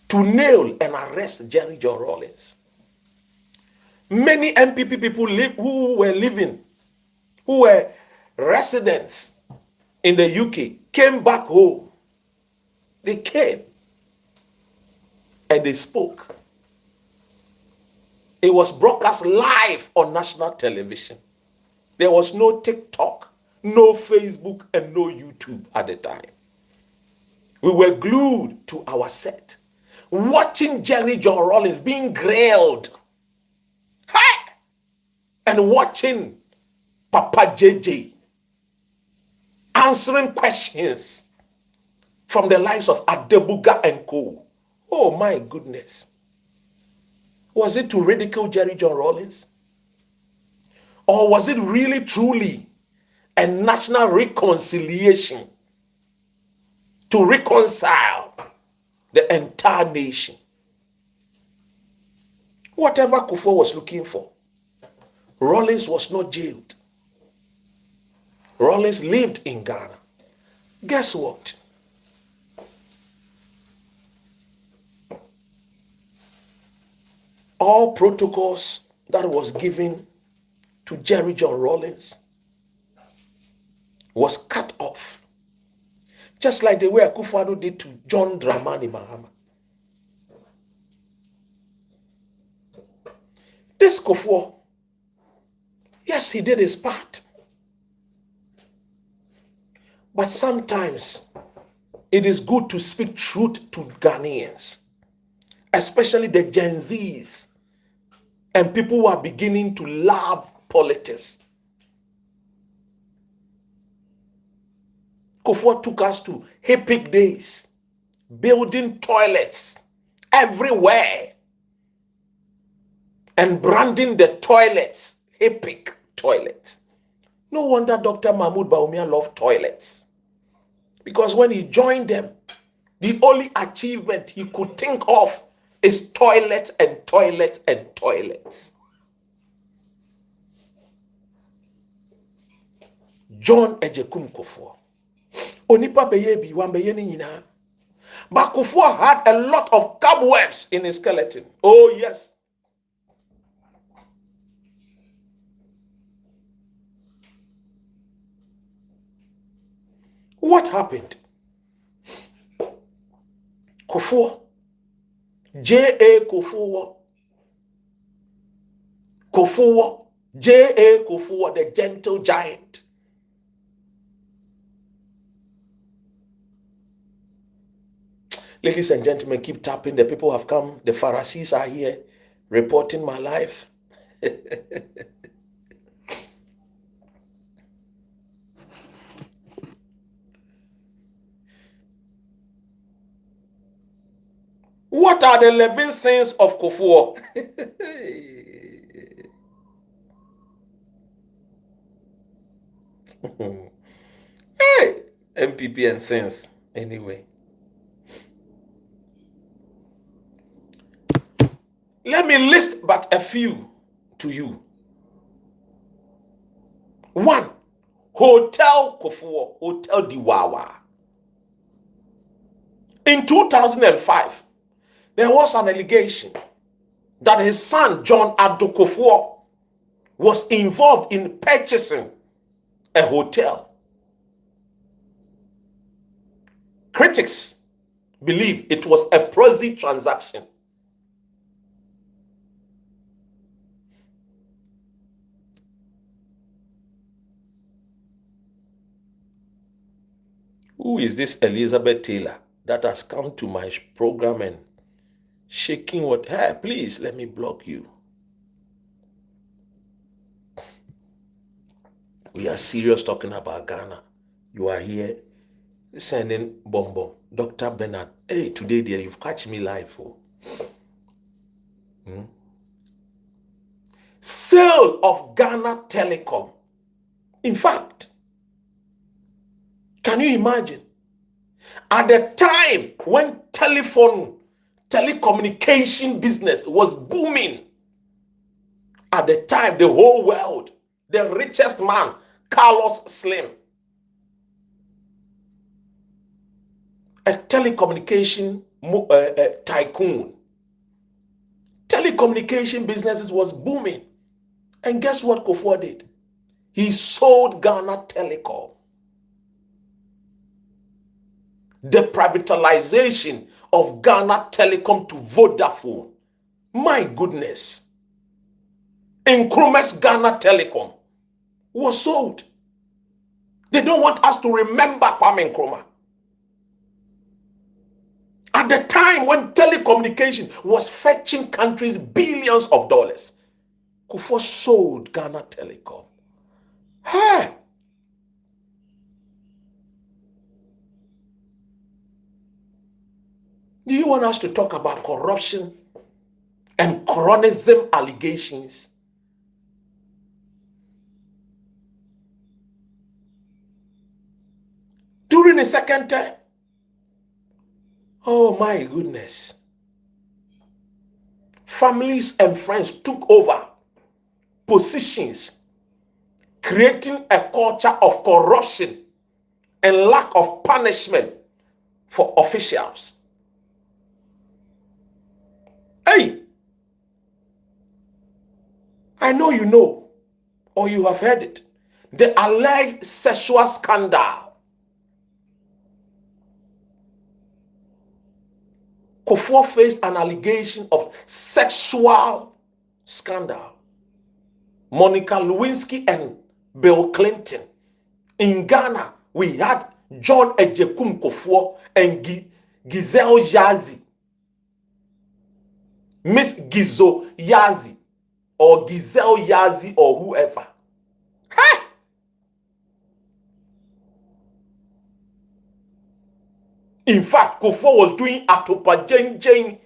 Speaker 2: to nail and arrest Jerry John Rawlings. Many MPP people who were residents in the UK, came back home. They came and they spoke. It was broadcast live on national television. There was no TikTok, no Facebook, and no YouTube at the time. We were glued to our set, watching Jerry John Rawlings being grilled. Hey! And watching Papa JJ answering questions from the likes of Adebuga and Co. Oh my goodness. Was it to ridicule Jerry John Rawlings? Or was it really truly a national reconciliation to reconcile the entire nation? Whatever Kuffuor was looking for, Rawlings was not jailed. Rawlings lived in Ghana. Guess what? All protocols that was given to Jerry John Rawlings was cut off. Just like the way Kuffuor did to John Dramani Mahama. This Kuffuor, yes, he did his part. But sometimes it is good to speak truth to Ghanaians, especially the Gen Zs and people who are beginning to love politics. Kuffuor took us to HIPIC days, building toilets everywhere and branding the toilets HIPIC toilets. No wonder Dr. Mahmoud Bawumia loved toilets, because when he joined them, the only achievement he could think of is toilets and toilets and toilets. John Ejekum Kuffuor. Onipa beyebi wambeye ni nyina. But Kuffuor had a lot of cobwebs in his skeleton. Oh yes. What happened? Kuffuor, J.A. Kuffuor, Kuffuor, J.A. Kuffuor, the gentle giant. Ladies and gentlemen, keep tapping. The people have come. The Pharisees are here reporting my life. What are the 11 sins of Kuffuor? Hey, MPP and sins. Anyway. Let me list but a few to you. 1. Hotel Kuffuor, Hotel Diwawa. In 2005, there was an allegation that his son, John Kuffuor, was involved in purchasing a hotel. Critics believe it was a prosy transaction. Who is this Elizabeth Taylor that has come to my program and shaking what? Hey, please let me block you. We are serious talking about Ghana. You are here sending bomb. Dr. Bernard. Hey, today dear, you've catch me live. Sale of Ghana Telecom. In fact, can you imagine? At the time when telecommunication business was booming, at the time the whole world, the richest man, Carlos Slim, a telecommunication tycoon. Telecommunication businesses was booming. And guess what Kuffuor did? He sold Ghana Telecom. The privatization of Ghana Telecom to Vodafone. My goodness. Nkrumah's Ghana Telecom was sold. They don't want us to remember Kwame Nkrumah. At the time when telecommunication was fetching countries billions of dollars, Kuffuor sold Ghana Telecom. Hey! Do you want us to talk about corruption and cronyism allegations? During the second term, oh my goodness, families and friends took over positions, creating a culture of corruption and lack of punishment for officials. Hey, I know you know, or you have heard it, the alleged sexual scandal. Kuffuor faced an allegation of sexual scandal. Monica Lewinsky and Bill Clinton. In Ghana, we had John Ejekum Kuffuor and Giselle Yazi. Miss Gizo Yazi or Giselle Yazi or whoever. Hey! In fact, Kuffuor was doing atopa jeng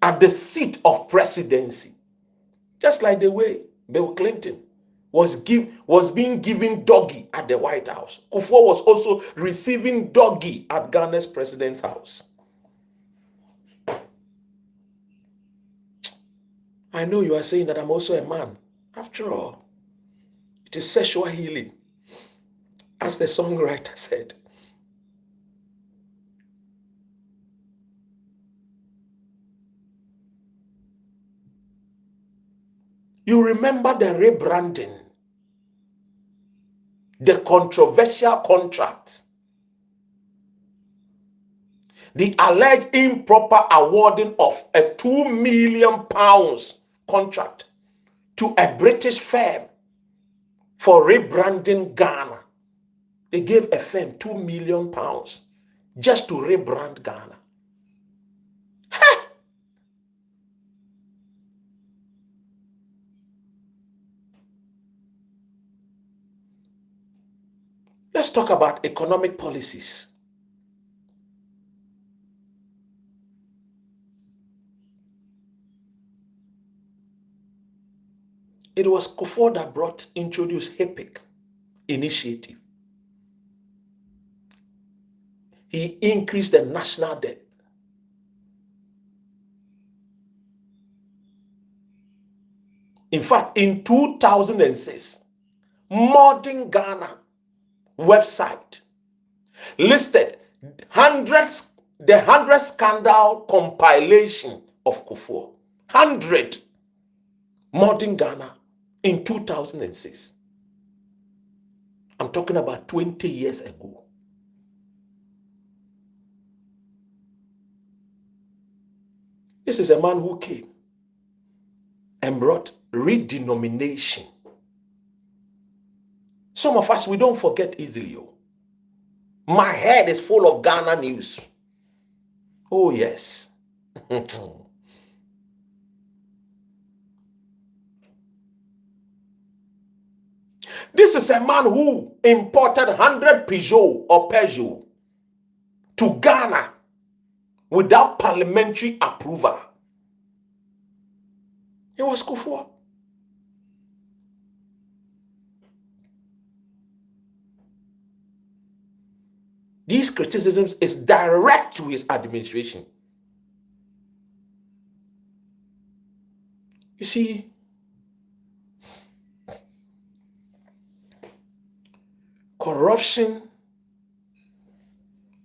Speaker 2: at the seat of presidency. Just like the way Bill Clinton was being given doggy at the White House. Kuffuor was also receiving doggy at Ghana's president's house. I know you are saying that I'm also a man. After all, it is sexual healing, as the songwriter said. You remember the rebranding, the controversial contract, the alleged improper awarding of a £2 million contract to a British firm for rebranding Ghana. They gave a firm £2 million just to rebrand Ghana. Let's talk about economic policies. It was Kuffuor that introduced HIPIC initiative. He increased the national debt. In fact, in 2006, Modern Ghana website listed the 100 scandal compilation of Kuffuor. 100 modern Ghana in 2006. I'm talking about 20 years ago. This is a man who came and brought redenomination. Some of us, we don't forget easily. My head is full of Ghana news. Oh, yes. This is a man who imported 100 Peugeot to Ghana without parliamentary approval. It was Kuffuor. These criticisms is direct to his administration. You see, corruption,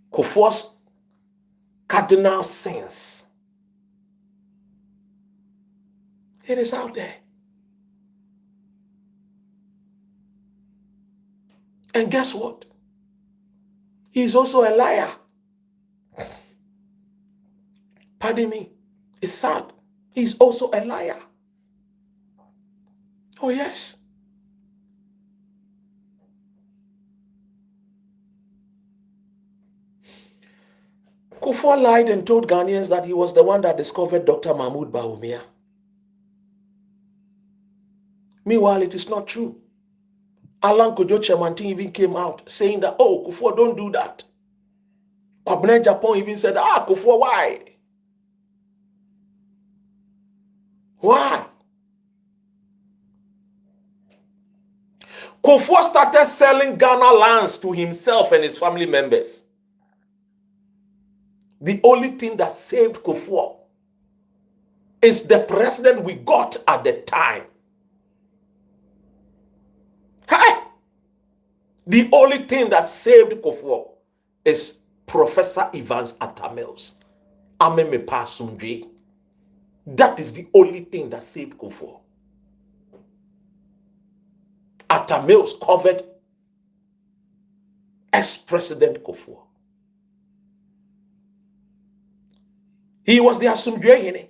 Speaker 2: Kuffuor's cardinal sins, it is out there. And guess what? He's also a liar. Pardon me. It's sad. He's also a liar. Oh, yes. Kuffuor lied and told Ghanaians that he was the one that discovered Dr. Mahmoud Bawumia. Meanwhile, it is not true. Alan Kojo Chemantin even came out saying that, oh, Kuffuor, don't do that. Kwabena Japan even said, Kuffuor, why? Why? Kuffuor started selling Ghana lands to himself and his family members. The only thing that saved Kuffuor is the president we got at the time. Hey! The only thing that saved Kuffuor is Professor Evans Atamils. Ameme Pasundri. That is the only thing that saved Kuffuor. Atamils covered ex-president Kuffuor. He was the Asumdwe,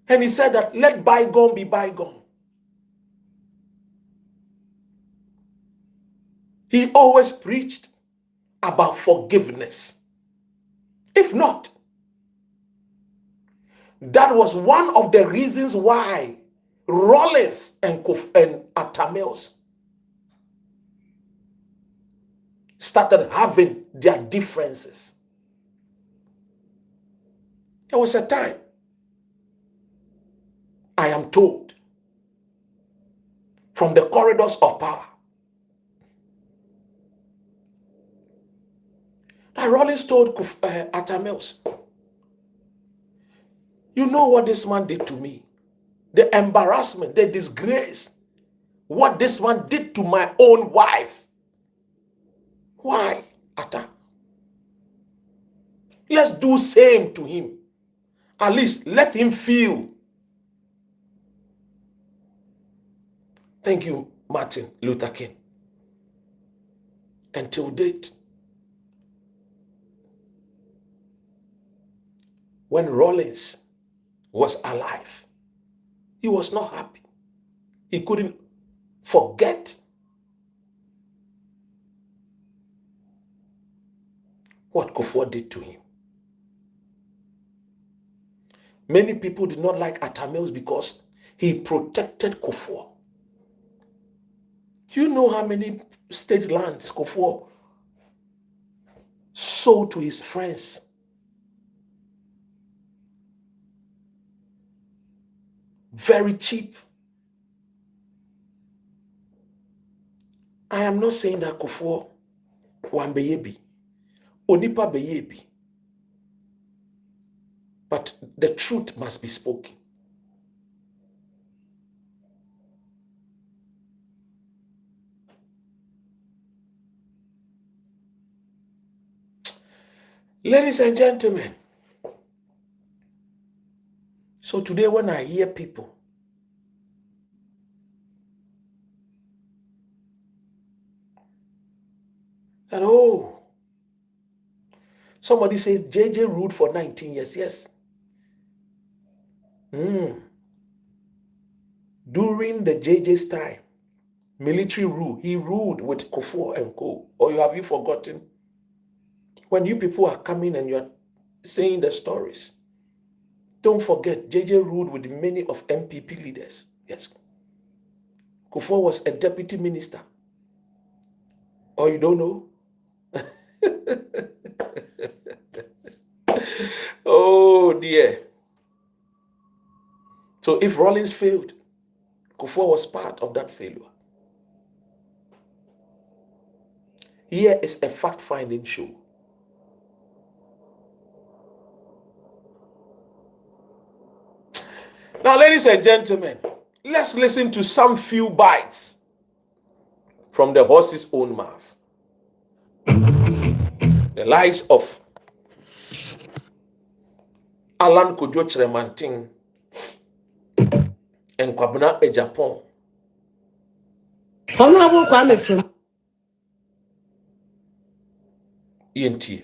Speaker 2: and he said that let bygone be bygone. He always preached about forgiveness. If not, that was one of the reasons why Rollins and Atamils started having their differences. There was a time, I am told, from the corridors of power, that Rollins told Atamils, you know what this man did to me? The embarrassment, the disgrace, what this man did to my own wife. Why, Atta? Let's do same to him. At least let him feel. Thank you, Martin Luther King. Until date, when Rollins was alive, he was not happy. He couldn't forget what Kuffuor did to him. Many people did not like Atamils because he protected Kuffuor. Do you know how many state lands Kuffuor sold to his friends? Very cheap. I am not saying that Kuffuor Wambeyebi, Onipa Beyebi. But the truth must be spoken. Ladies and gentlemen, so today when I hear people that, oh, somebody says JJ ruled for 19 years, yes. During the JJ's time, military rule, he ruled with Kuffuor and co. Or have you forgotten? When you people are coming and you're saying the stories, don't forget, JJ ruled with many of MPP leaders. Yes. Kuffuor was a deputy minister. Or you don't know? Oh dear. So if Rawlings failed, Kuffuor was part of that failure. Here is a fact-finding show. Now, ladies and gentlemen, let's listen to some few bites from the horse's own mouth. The likes of Alan Kojo Chremantin and Kwabena Ejapon.
Speaker 7: Honorable Kwame from
Speaker 2: ENT.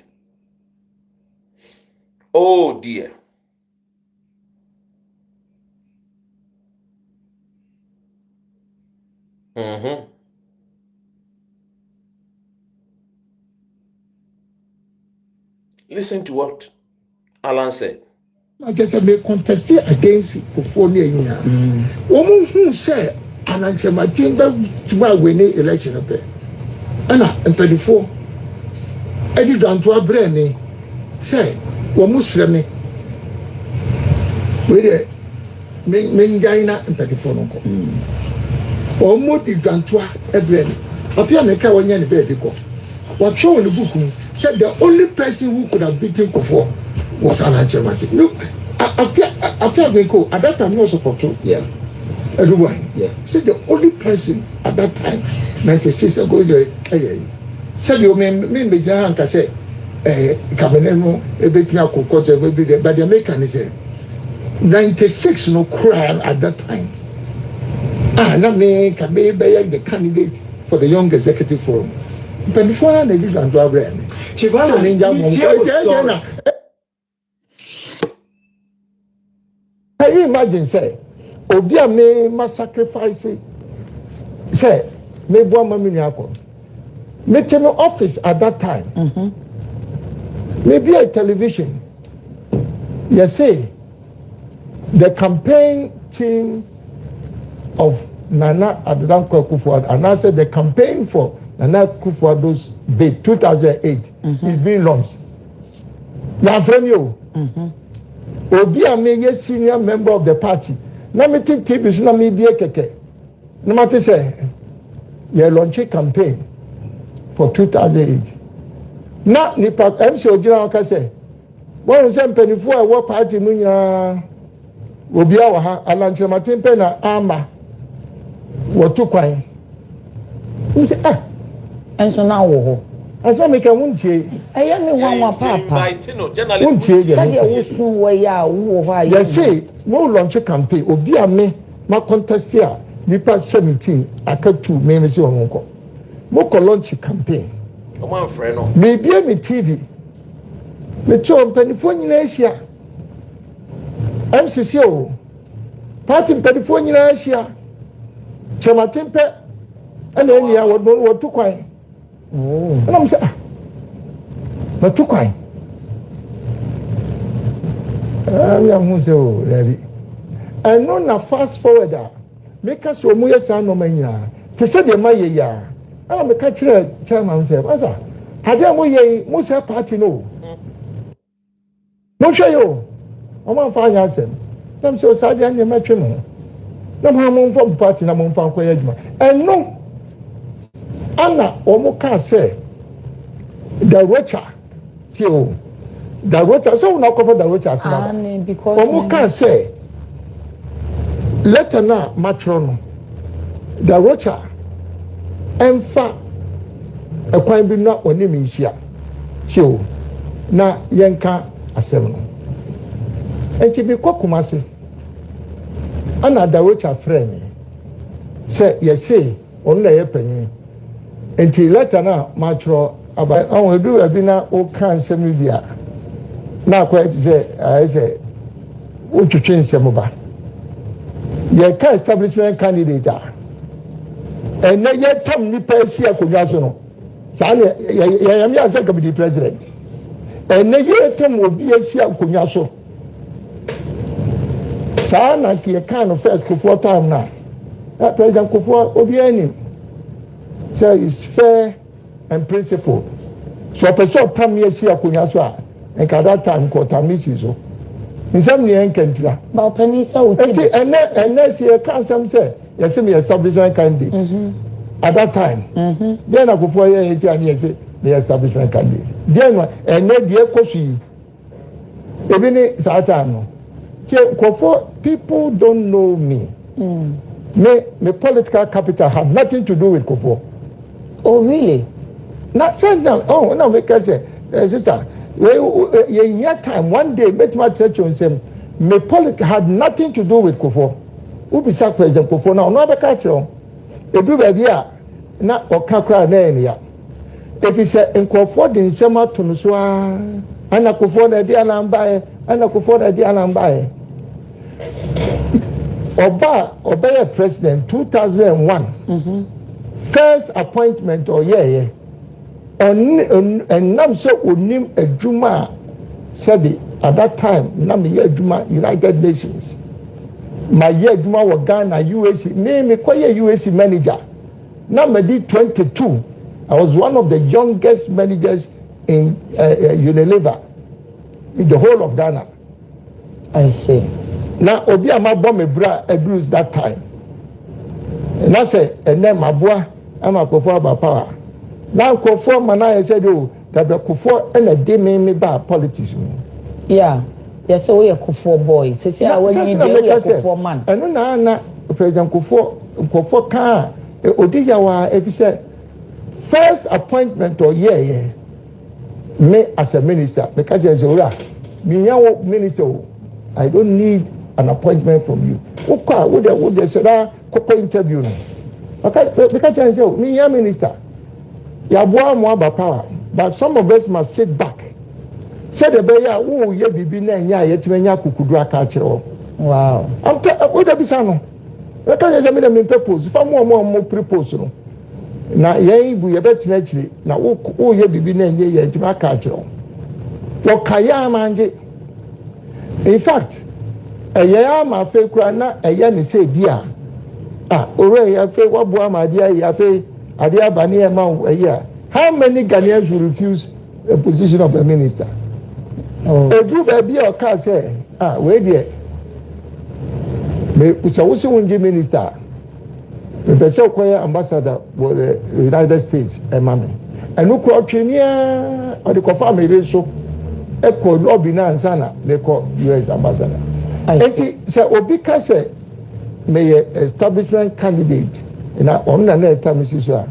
Speaker 2: Oh dear. Listen to what Alan said.
Speaker 8: I guess I may contest against Kuffuor. Woman who said, and I said, my team to my winning election. And 24. I did want to bring me. Say, one Muslim. With it, Mengaina and 24. Or more did want to every. Appear make our young baby go. What show in the book said the only person who could have beaten Kuffuor was Alan Chematik. No, appear going go at that time no support to. Yeah. Everyone. Yeah. Said the only person at that time, 96 ago, said you mean be Jahan can say, Cabernet, a bit now could be there, but the American is 96 no crime at that time. Not me can be the candidate for the Young Executive Forum. But before I did and do a brand, she was a ninja. Can you imagine, say, Obia may must sacrifice it? Say, may one mammy meet him office at that time. Maybe a television. Yes, say, the campaign team of Nana Abronyɛ Kuffuor, and I said the campaign for Nana Kuffuor's bid 2008 is being launched. Now from you, Obi a senior member of the party. Na me take TV so na me bie keke. No matter say, you launch a campaign for 2008. Na nipa MC Ojira ka say, one say mpanifo a wo party mu nyina obi a wo ha alanche matempe na ama wo to kwan. He say
Speaker 7: enso na wo ho.
Speaker 8: Aso me ka wuntie.
Speaker 7: Eye me wanwa papa.
Speaker 8: Wuntie ge.
Speaker 7: Say wo sun wo ya wo ho aye.
Speaker 8: Yes say, wo launch a campaign obi a me ma contest here nipa 17 akatu me say won ko. Mo ko launch campaign.
Speaker 2: O man frɛ no.
Speaker 8: Me bia me TV. Me cho mpanifo nyina ahia. MCC o. Party mpanifo nyina ahia. Chematempe ana enia wo to kwan. Oh. And I'm saying, but too quiet. I'm saying, and no, na fast forward. Make us so much sound no mania. To say the my ya. I'm a catcher, chairman say, Asa, had them way, most have party no. No, show you. I'm on fire, Sam. I'm so sad, and you're my trim. No harm from party, I'm on fire, and no. Anna Omoka say the Rocha till the Rocha, so not cover the Rocha because Omoka say letter na matrono the Rocha emfa a quine be not on him is here till na yenka asem no enti bi kokumase ana dawocha frame say yesi onu na ye panyin enti letter na matro aba on edu abi na o kan asem bia na kwa ti say I say o twetwe nsem ba ye ka establishment candidate and na ye tam ni pesi akodwa so no sa na ye yam ya say committee president and na ye tam obi esi akodwa so sa na ki kan no first Kuffuor time na President Kuffuor obi ani say is fair and principled so person tam ye esi akodwa so a and that time ko tamisi so nsam ni enkentira
Speaker 7: ba opani sa uti
Speaker 8: ene see can some say yes me establishment candidate at that time then I go for here and say the establishment candidate then ene die kosu yi ebi ni sa time no people don't know me me political capital have nothing to do with Kuffuor.
Speaker 7: Oh really?
Speaker 8: Not saying now make us say sister yeah, time one day met my church on same me politics had nothing to do with Kuffuor. Who be sack President Kuffuor now no be catch on e do baby a na okakra na enia if he say Kuffuor din sema to no so ana Kuffuor na dia na mbae ana Kuffuor na dia na mbae Oba president 2001 first appointment or yeah and nam so onim adwuma said at that time nam ye adwuma United Nations my year adwuma wa Ghana UAC me koye UAC manager nam did 22 I was one of the youngest managers in Unilever in the whole of Ghana.
Speaker 7: I see.
Speaker 8: Now obi amabo me bra abuse that time and I say and then my boy am a Kuffuor about power. Now Kuffuor man I said oh that the Kuffuor and a day me ba politics.
Speaker 7: Yeah. Yes, so we are Kuffuor boy. Say I when you Kuffuor man.
Speaker 8: And na President Kuffuor can odi yawa if he said first appointment or yeah me as a minister because there's ora me yawo minister I don't need an appointment from you. Oka would they say that koko interview no. Okay because I say me ya minister ya boa mo aba power but some of us must sit back. Say the be ya wo ye bibi na nya yetimanya kukudu aka kire.
Speaker 7: Wow.
Speaker 8: I'm what that be say no. Because I say me propose fa mo propose no. Na ye bu ye betina kire na wo ye bibi na nya yetimanya aka kire. Wo kaya manje. In fact, a year my fake na a yan say dear. Ore ya fe wabu amadia ya fe adia bani amount a year. How many Ghanaians will refuse a position of a minister? A group be or car say, wait there. Me usawusi unji minister. Me pese okoye ambassador for the United States emame. Enu ko twenia or the confirm me so eko lobby na ansana me ko US ambassador. Enti say obi ka say me establishment candidate na on na eta so a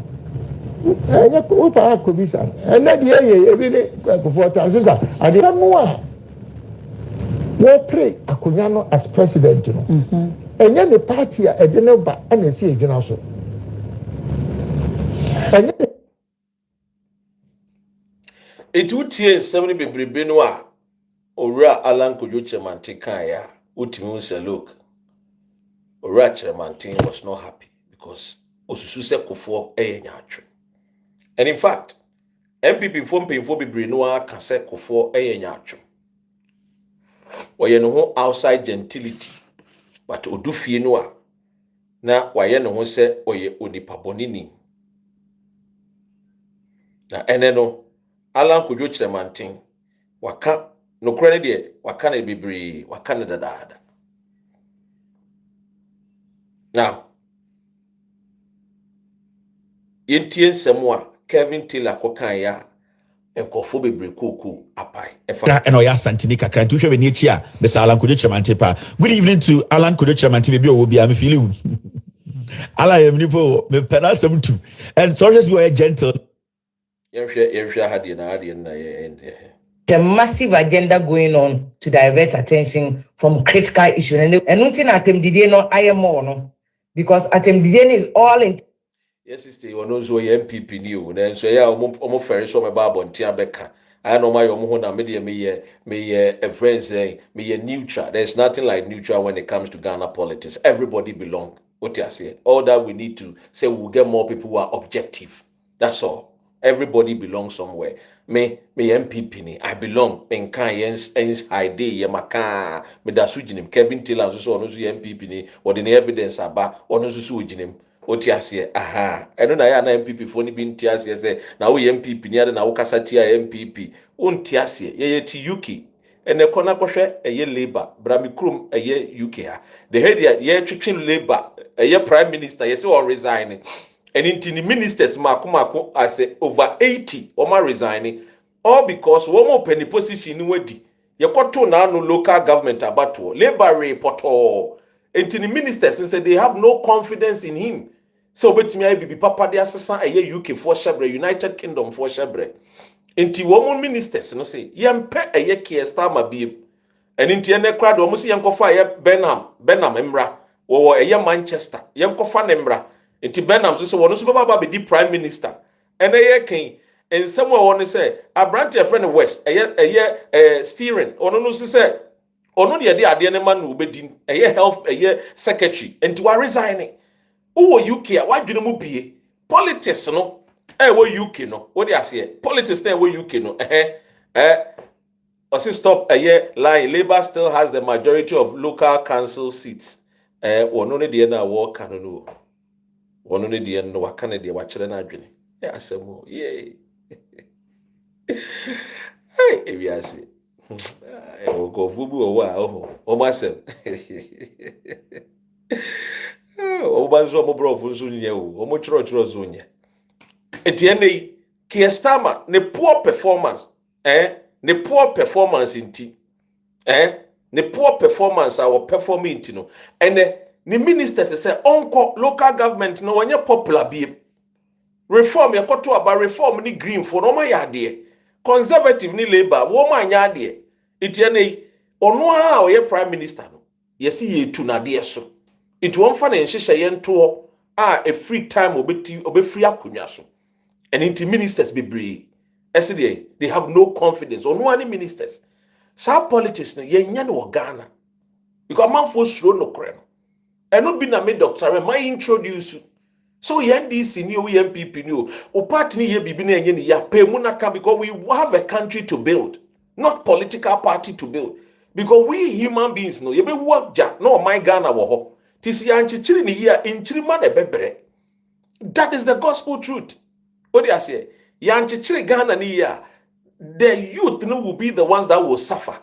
Speaker 8: enya ko pa ko bi san ena de ye ebi ne Kuffuor tan sister ade no a wo pray akonya no as president no enya ne party a ede ne ba na si egina so enya
Speaker 2: etutie nsɛm bebrebe no a owura Alan Kwadwo Kyeremanteng kan ya utimi say look owura Kyeremanteng was not happy because osusu se Kuffuor nyaatwe. And in fact MPP form pemfo bebre no aka se Kuffuor nyaatwe. Waye no ho outside gentility but odufie no a na waye no ho se oye onipa bonini na ene no Alan Kwadwo Kyeremanteng waka no kura ne de waka na bebre waka na dadaada. Now yentie nsɛm a Kevin Taylor kokan ya enkofo bebre koku apai
Speaker 1: efa eno ya santini kakra ntu hwe be ni echi a be Alan Kwadwo Kyeremanteng pa. Good evening to Alan Kwadwo Kyeremanteng be owo bia me feeling ala yem nipo me pena some too and so just go gentle
Speaker 2: yehwe hade na ye ende
Speaker 7: the massive agenda going on to divert attention from critical issues. And nothing at MDD no I am more no because at MDD is all in.
Speaker 2: Yes, sister, you know so MPP new. Then so yeah, almost fair so my Bible and Tia Becca. I know my own media me a friend saying me a neutral. There's nothing like neutral when it comes to Ghana politics. Everybody belong. What you say? All that we need to say we'll get more people who are objective. That's all. Everybody belongs somewhere. Me MPP ni. I belong. Me nkan yens ID ye maka. Me da sujinim. Kevin Taylor so ono so MPP ni. What the evidence aba ono so sujinim. Oti ase aha eno na ya na MPP fo ni bi nti ase se na wo MPP ni ade na wo kasa tia MPP wonti ase ye ti UK ene kona kwohwe eye Labour brami krum eye UK ha the head ye twetwe Labour eye prime minister ye se on resign and inti ni ministers mako ase over 80 o ma resign all because wo mo penny position ni wadi ye kwoto na no local government abato Labour report inti ni ministers say they have no confidence in him. So betimi ay bibi papa de asesa eye UK for shebre United Kingdom for shebre. Inti wo ministers no say yempe eye Keir Starmer biem. En inti ene kra do mo say yenkofa eye Benham emra. Wo eye Manchester yenkofa ne emra. Inti Benham so wono so baba be di prime minister. En eye ken en somewhere won say Abronyɛ friend West eye steering ono no so say ono de ade ne man no obedin eye health eye secretary enti wa resigning wo UK a wadwene mu bie politics no wo UK no wo de ase politics na wo UK no stop lie Labour still has the majority of local council seats wono ne de na wo ka no wono ne de no waka ne de wa kire na adwene asemo hey we are see go fubu o masem o banzo mo bro funzu nye o mo chiro zo nye etiene Keir Starmer ne poor performance ne poor performance inti ne poor performance our performing inti no ene ne ministers say onko local government no wonye popular biem reform yakoto aba reform ni green for no ma yade conservative ni Labour wo ma anya ade etiene ono a oye prime minister no yesi yetu na de so it won fa na nhihye yento a free time obe free akonwa so and inti ministers be brave eside they have no confidence ono ani ministers sa politics no yenya no Ghana because man for suro no kre no eno bi na me doctor ma introduce so NDC ni o MPP ni o party ni ye bibi na enye ni ya pay mu na ka because we have a country to build not political party to build because we human beings no ye be work ja no my Ghana wo ho tisi ya nchichiri ni ya inchirima na bebre. That is the gospel truth. What do you say? Ya nchichiri Ghana ni ya the youth no will be the ones that will suffer.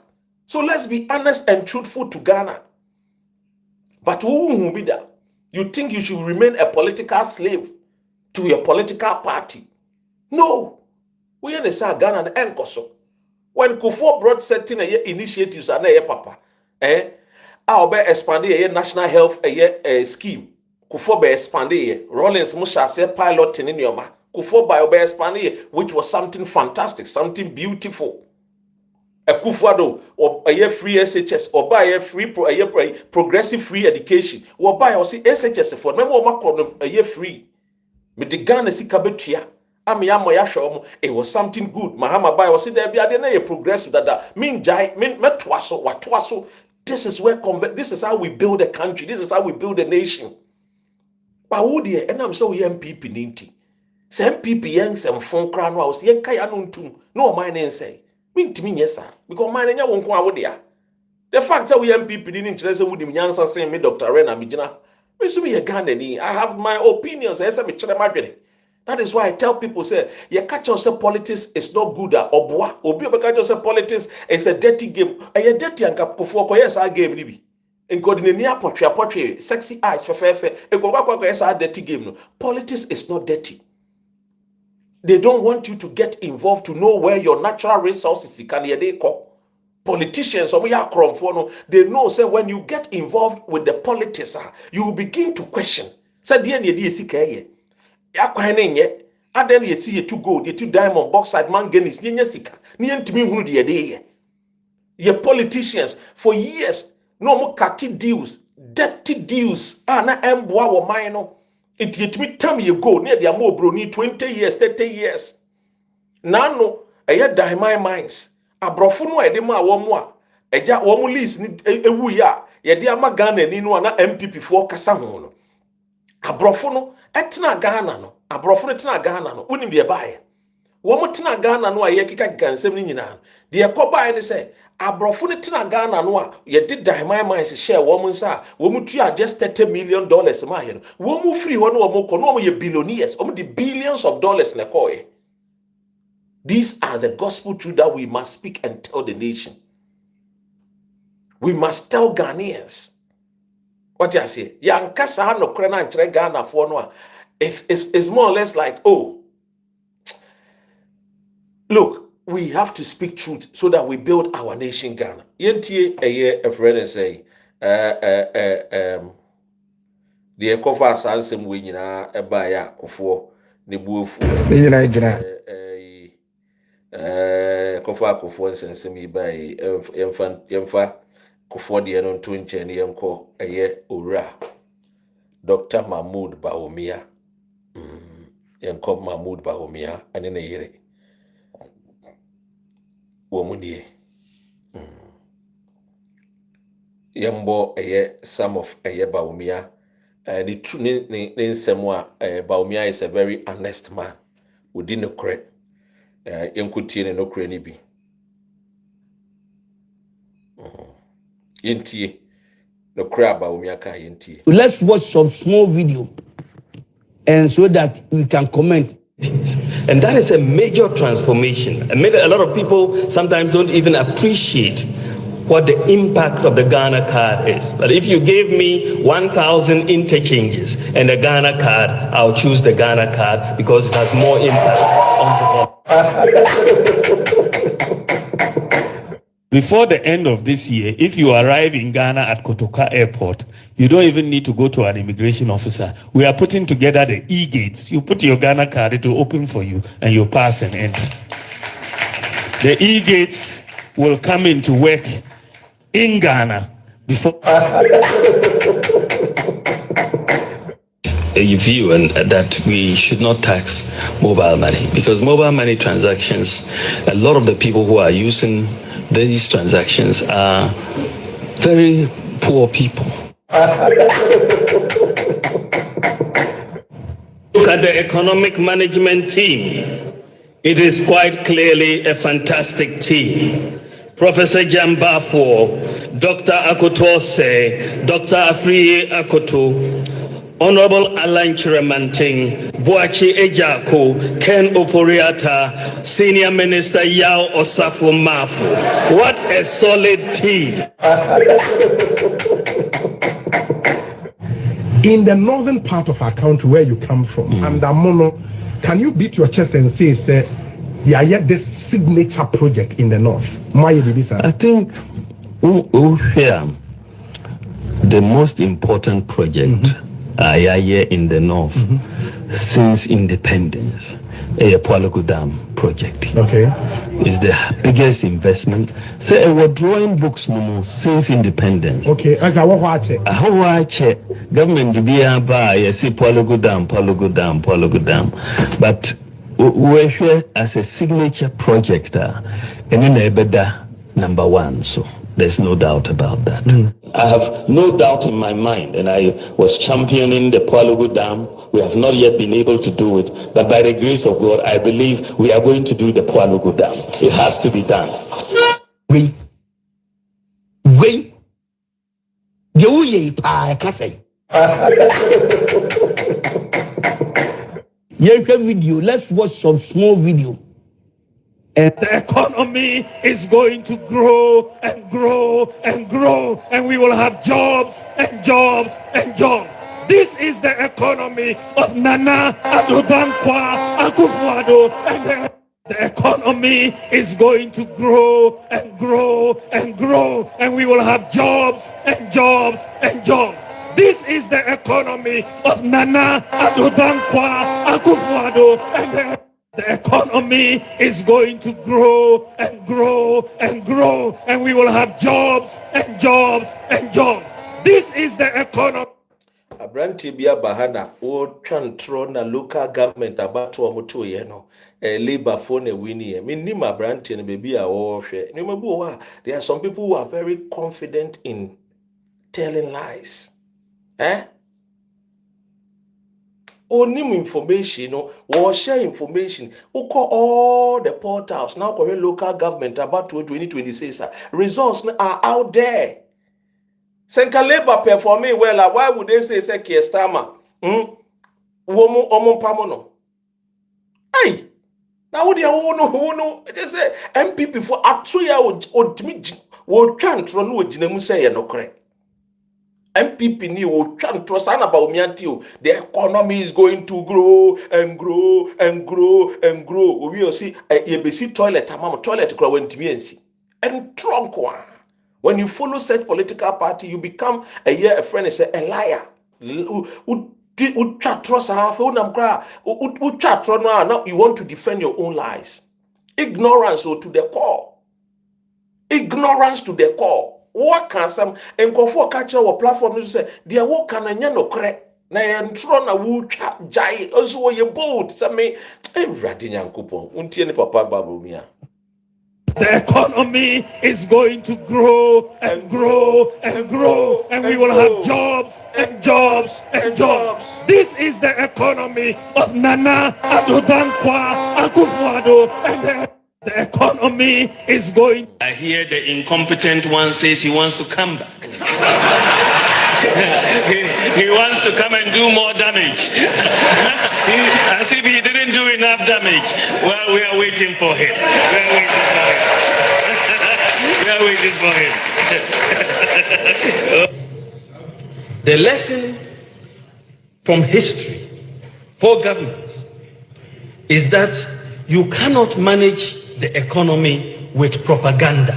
Speaker 2: So let's be honest and truthful to Ghana. But who will be that? You think you should remain a political slave to your political party? No. We are say Ghana and enkoso. When Kuffuor brought certain initiatives and papa, I'll be expanding a national health scheme. Kuffuor be expanding Rollins Musha say pilot in Yoma. Kuffuor by be expanding which was something fantastic, something beautiful. A Kuffuor or a free SHS or buy a free progressive free education or buy or see SHS for remember a year free. Me the Ghana si kabetia. It was something good. Mahama buy or see there be a progressive that mean jai mean metwaso watwaso. This is where this is how we build a country. This is how we build a nation. But who dear and I'm so MPP ninti. Say MPP yang some phone crown house yen kaya nuntum. No mine say. Mean to me yes sir. Because mine nya won't go there. The fact that we MPP didn't say would him answer saying me Dr. Rena Mijina. Me so me a Ghanaian. I have my opinions. I say me chere madwene. That is why I tell people, say, you catch yourself politics is not good at Obwa. Obi catch yourself politics is a dirty game. A dirty and Kuffuor yes our game nibi. In coordinate portrait, sexy eyes for fair. Yes our dirty game. No. Politics is not dirty. They don't want you to get involved to know where your natural resources can they call. Politicians, they know say when you get involved with the politics, you will begin to question. Say Aden ye see ye two gold, ye two diamond, bauxite, manganese, nye sika. Ni entimi hunu de ye. Ye politicians for years, no more cutty deals, dirty deals. Na emboa wo man no. It yet me time ye go near the more bro ni 20 years, 30 years. Nano, a diamond mines. Abrofo no e de ma wo mo a. Eja wo mo list ni ewu ya. Ye de ama Ghana ni no na MPP for kasa ho no. Abrofo no etena Ghana no. Abrofo no etena Ghana no. Wonim de bae. Wo mo tena Ghana no a ye kika gansem ni nyina. De ekobae ni say abrofo no tena Ghana no a ye de diamond mines share wo mo nsa. Wo mo tua just $30 million ma ye no. Wo mo free wo no wo mo ko no mo ye billionaires. Wo mo de billions of dollars na ko ye. These are the gospel truth that we must speak and tell the nation. We must tell Ghanaians. What you say? Yankasa no krena nchre Ghana for no. It's more or less like, oh, look, we have to speak truth so that we build our nation Ghana. Yentie a friend and say, the Kuffuor sansem we nyina eba ya Kuffuor ne buofu. Kuffuor nsensem iba yemfa Kuffuor de no nto nche ne yenko owura Dr. Mahmoud Bawumia. Yenko Mahmoud Bawumia ane ne yire wo munie yembo some of Bawumia and the nsem a Bawumia is a very honest man within the crowd. Yenkutie ne no kure ni bi yentie no kure Bawumia ka yentie.
Speaker 1: Let's watch some small video and so that we can comment.
Speaker 9: And that is a major transformation. A lot of people sometimes don't even appreciate what the impact of the Ghana card is. But if you gave me 1,000 interchanges and a Ghana card, I'll choose the Ghana card because it has more impact on the
Speaker 10: Before the end of this year, if you arrive in Ghana at Kotoka Airport, you don't even need to go to an immigration officer. We are putting together the e-gates. You put your Ghana card, it will open for you, and you pass and enter. The e-gates will come into work in Ghana before.
Speaker 9: You view and that we should not tax mobile money because mobile money transactions, a lot of the people who are using these transactions are very poor people. Look at the economic management team. It is quite clearly a fantastic team. Professor Jambafo, Dr. Akotose, Dr. Afriye Akoto, Honorable Alan Chiremanting, Boachi Ejako, Ken Oforiata, Senior Minister Yao Osafo Mafu. What a solid team.
Speaker 11: In the northern part of our country where you come from, and Amono, can you beat your chest and say, yeah, yet this signature project in the north? I
Speaker 9: think here the most important project in the north since independence, a Pwalago Dam project.
Speaker 11: Okay.
Speaker 9: Is the biggest investment. So we're drawing books since independence.
Speaker 11: Okay, okay, what watch it?
Speaker 9: Government buy see Pwalago Dam. But we're here as a signature project and in Ebeda number one. So there's no doubt about that. I have no doubt in my mind, and I was championing the Pwalago Dam. We have not yet been able to do it, but by the grace of God, I believe we are going to do the Pwalago Dam. It has to be done.
Speaker 1: Wait. Video. Let's watch some small video.
Speaker 10: And the economy is going to grow and grow and grow, and we will have jobs and jobs and jobs. This is the economy of Nana Ablakwa Kuffuor, and the economy is going to grow and grow and grow, and we will have jobs and jobs and jobs. This is the economy of Nana Addo Dankwa Akufo-Addo, and the economy is going to grow and grow and grow, and we will have jobs and jobs and jobs. This is the economy.
Speaker 2: Abranti bia bahana o twantro na local government abato omoto ye no labor for na wini e minim abranti na baby a wo hwe ni mabu wa. There are some people who are very confident in telling lies. Onim information, or share information. Who call all the portals now? Call local government about 2026. Results are out there. Senka labor performing well. Why would they say Kiestama? Womo omo pamono. Hey, now what do you know? They say MPP for Atuya would transfer no jinemu say no correct. MPP ni wo twanto sana Bawumia tio. The economy is going to grow and grow and grow and grow. We will see you besi toilet amam toilet kura Wontumi ensi. And trunk one. When you follow such political party, you become a friend is a liar. You want to defend your own lies. Ignorance to the core. Ignorance to the core. What can some and Kuffuor catcher or platform say, dear, what can I no correct? Na entro na wu jai also ye bold. Some me radinyan coupon. Untie ni papa Bawumia.
Speaker 10: The economy is going to grow and grow and grow, and we will have jobs and jobs and jobs. This is the economy of Nana Addo Dankwa Akufo-Addo, and the economy is going.
Speaker 9: I hear the incompetent one says he wants to come back. he wants to come and do more damage. As if he didn't do enough damage. Well, we are waiting for him. We are waiting for him.
Speaker 12: The lesson from history for governments is that you cannot manage the economy with propaganda.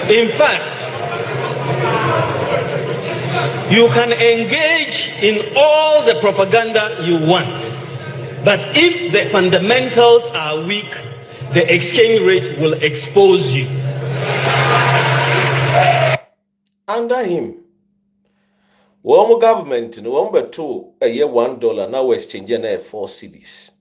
Speaker 12: In fact, you can engage in all the propaganda you want, but if the fundamentals are weak, the exchange rate will expose you.
Speaker 2: Under him, one government no one beto a year $1 now exchange na 4 cedis.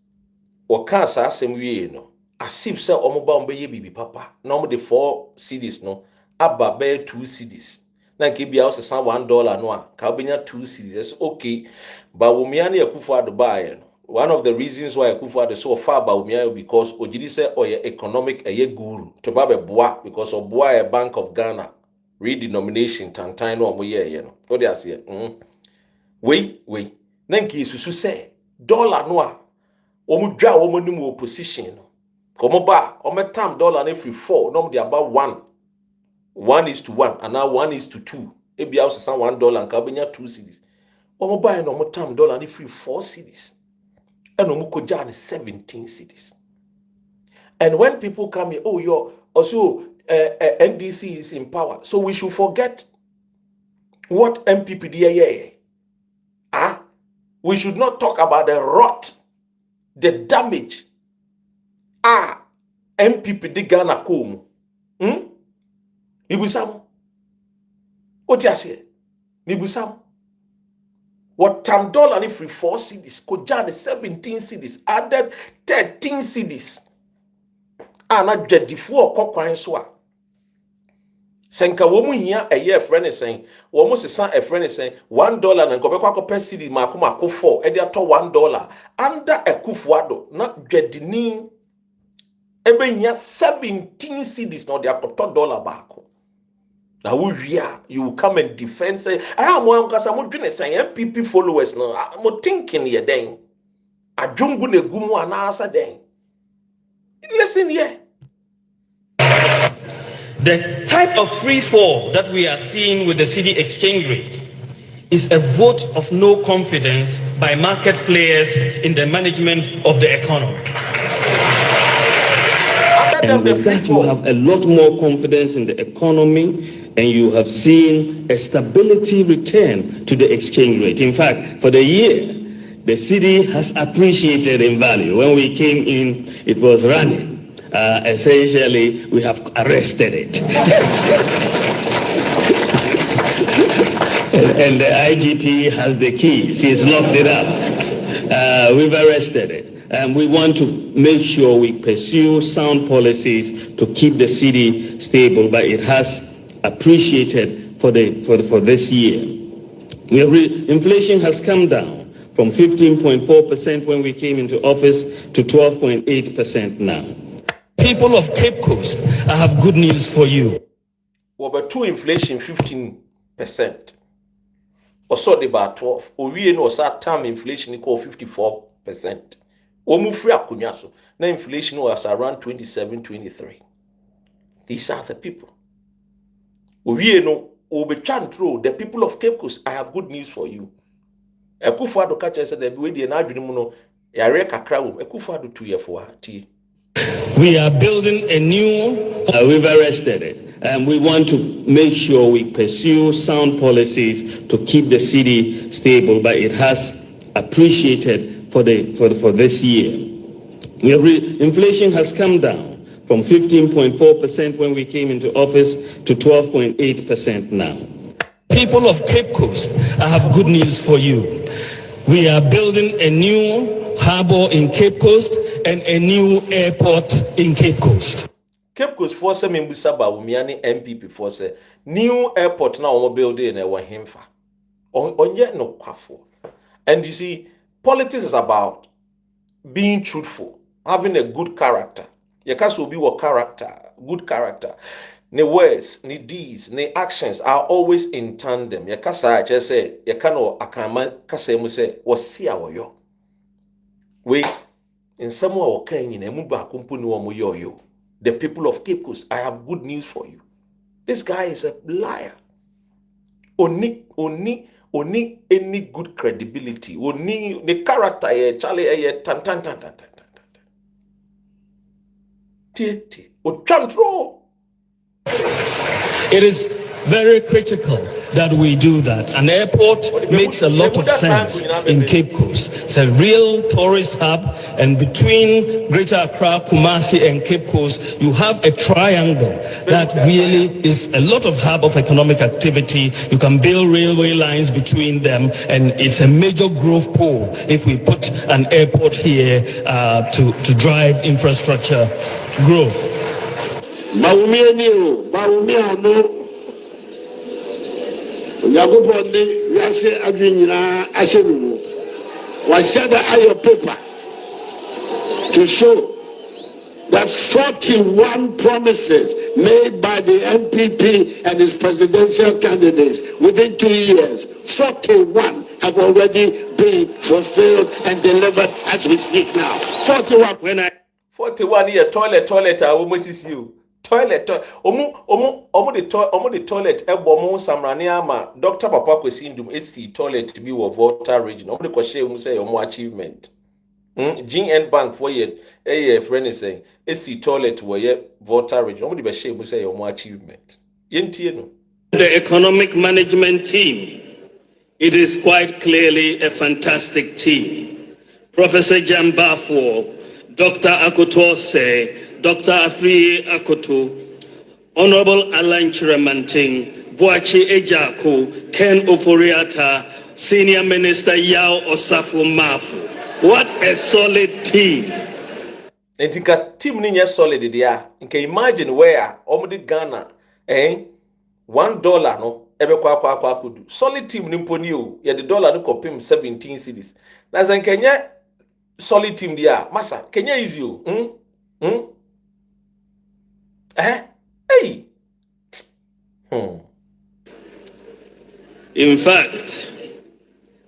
Speaker 2: Or can't asem we no. As if say omo ba ye bibi papa. No the 4 cedis no. Aba be 2 cedis. Na ke bia o se $1 no a ka obenya 2 cedis. It's okay. Bawumia na Kuffuor buy no. One of the reasons why Kuffuor so far Bawumia because ojidi say oye economic a guru to ba be boa because of boa a Bank of Ghana redenomination tantan no ye no. What they say? We na nki susu say dollar no a omu dwa omu nim opposition no. Komo ba ometam dollar na free 4 no dey about 1:1 and now 1:2. Ebi house $1 nka obenya 2 cedis. Omo ba no ometam dollar na free 4 cedis. And omu koja na 17 cedis. And when people come here, oh yo also NDC is in power. So we should forget what MPP did. We should not talk about the rot, the damage. MPP di Ghana komu. Nibusam. What you say? Nibusam. What $10 if free 4 cedis, koja 17 cedis, added 13 cedis. Na Duffuor kokwan so a. Senka womu hia a year friend is saying, womu se a friend is saying $1 na nkobekwa kope cedi makoma Kuffuor e dey ato $1 under a Kuffuor na dwedini ebe hia 17 cedis na dey akoto dollar back. Now you will come and defend say I am one because I'm doing say MPP followers no I'm thinking here then adwungu na gumu anasa then. Listen here.
Speaker 12: The type of free fall that we are seeing with the cedi exchange rate is a vote of no confidence by market players in the management of the economy.
Speaker 2: them the free
Speaker 9: that you have a lot more confidence in the economy, and you have seen a stability return to the exchange rate. In fact, for the year, the city has appreciated in value. When we came in, it was running. Essentially, we have arrested it. and the IGP has the key. She's locked it up. We've arrested it. And we want to make sure we pursue sound policies to keep the city stable, but it has appreciated for this year. Inflation has come down from 15.4% when we came into office to 12.8% now.
Speaker 12: People of Cape Coast, I have good news for you.
Speaker 2: Well, but to inflation 15%. Or so about 12. Or we know that term inflation equal 54%. Omu free akunyaso. Now inflation was around 27, 23. These are the people. We know the people of Cape Coast, I have good news for you. Kuffuor do catch us the way the adwene mu no yare kakra wo Kuffuor do 2 year for tea.
Speaker 12: We are building a new
Speaker 9: we've arrested it, and we want to make sure we pursue sound policies to keep the city stable, but it has appreciated for this year. Inflation has come down from 15.4% when we came into office to 12.8% now.
Speaker 12: People of Cape Coast, I have good news for you. We are building a new harbor in Cape Coast and a new airport in Cape Coast.
Speaker 2: Cape Coast for some membusa Bawumia ni MPP for say new airport now we building na himfa. Onye no Kuffuor. And you see, politics is about being truthful, having a good character. Yakaso be what character, good character. Ne words, ne deeds, ne actions are always in tandem. Yakasa just say, yakano akama kase mu say, wasi awoyo. We in some way okay in emuba kumpuni wa yo. The people of Cape Coast, I have good news for you. This guy is a liar. Oni any good credibility. Oni the character Charlie tan. Tie. O chantro.
Speaker 12: It is very critical that we do that. An airport makes a lot of sense in Cape Coast. It's a real tourist hub, and between Greater Accra, Kumasi, and Cape Coast, you have a triangle that really is a lot of hub of economic activity. You can build railway lines between them, and it's a major growth pole if we put an airport here to drive infrastructure growth.
Speaker 13: Bawumia no Yagopo de Yase Adwina Ashenu was shared your paper to show that 41 promises made by the MPP and its presidential candidates within 2 years, 41 have already been fulfilled and delivered as we speak now. 41
Speaker 2: year toilet I almost see you. Toilet omo the toilet ebomo samrani ama Dr. Papa Kwesindum esi toilet to be wo Volta region omo the kwahye mu say omo achievement GN Bank for ye friend is saying esi toilet wo ye Volta region omo the be share mu say omo achievement yentie no.
Speaker 9: The economic management team, it is quite clearly a fantastic team. Professor Jambafo, Dr. Akotose, Dr. Afri Akoto, Honorable Alan Chiramanting, Boachi Ejako, Ken Oforiata, Senior Minister Yao Osafo Mafu. What a solid team.
Speaker 2: And think a team niya solid there. You can imagine where Omudi Ghana, $1 no, ebe kwa kudu. Solid team nimponi yo, ya the dollar no kopim 17 cedis. Naza Kenya solid team there. Masa, Kenya is you. Hey.
Speaker 9: In fact,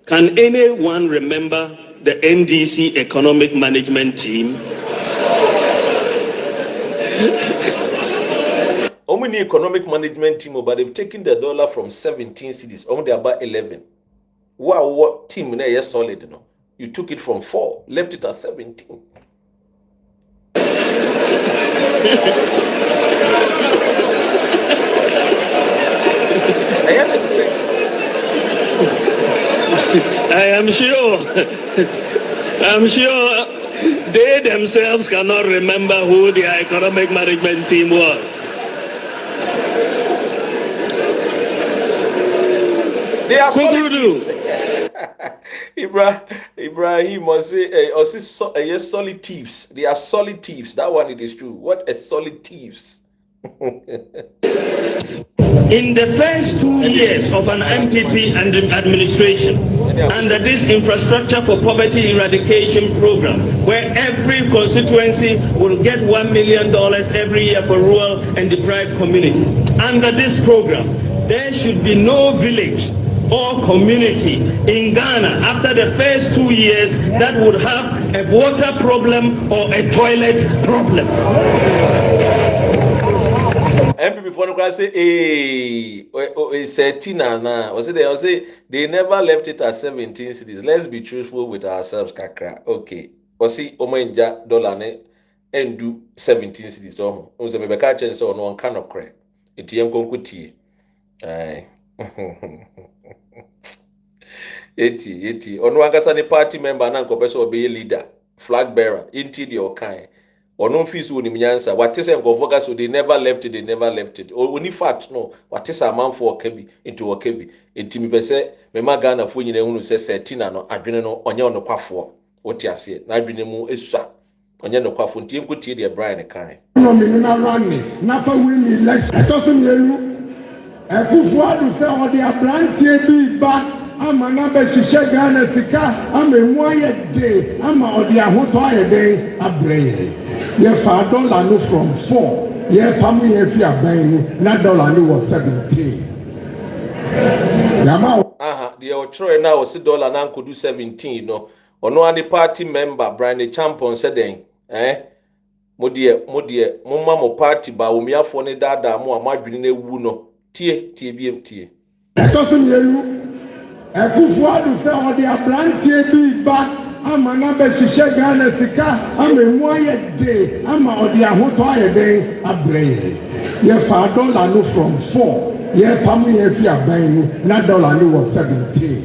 Speaker 9: can anyone remember the NDC economic management team?
Speaker 2: Only economic management team, but they've taken the dollar from 17 cedis, only about 11. Wow, what team na yes solid no? You took it from 4, left it at 17.
Speaker 12: I'm sure they themselves cannot remember who their economic management team was.
Speaker 2: They are solid thieves. Ibrahim was say, solid thieves. They are solid thieves. That one it is true. What a solid thieves.
Speaker 12: In the first 2 years of an MPP and administration, under this infrastructure for poverty eradication program, where every constituency will get $1 million every year for rural and deprived communities, under this program, there should be no village or community in Ghana after the first 2 years that would have a water problem or a toilet problem.
Speaker 2: MP before the say, it's 13 now. Was it they say they never left it at 17 cities. Let's be truthful with ourselves, kakra. Okay. Was it omenja dollar ne and do 17 cities? So, was a baby catcher so no one cannot cry. It's yam concuti. Aye. 80. On one casani party member, Nanko Peso be a leader, flag bearer, interior kind. Or no fees when nyansa. What is a focus? So they never left it. Or only fact no. What is a man for kebi into a kebi? Intimi pese me magana fu nyine hunu se 13 no adwene no onye no kwafo. What you say? Na adwene mu esusa. Onye no kwafo ntie nkotie de Brian kan.
Speaker 8: No me na run na fa win election. Etoso yelu. Kuffuor do say o de Abronyɛ bi ba ama na be hihye Ghana sika ama emu aye de ama o de ahoto aye de Abronyɛ. Ye $5 no from 4. Ye pam ye fi aban no na dollar no was 17.
Speaker 2: The otro now was $1 na could do 17 no. Ono any party member Brian Champion said then mo mama party Bawumia for ne dada mo amadwini na ewu no tie BMT.
Speaker 8: Etosun yelu Kuffuor do say o de Abronyɛ bi ba ama na be hihye Ghana sika ama emu aye de ama o de ahoto aye de Abronyɛ. Ye $5 no from 4. Ye pam ye fi aban no na dollar no was 17.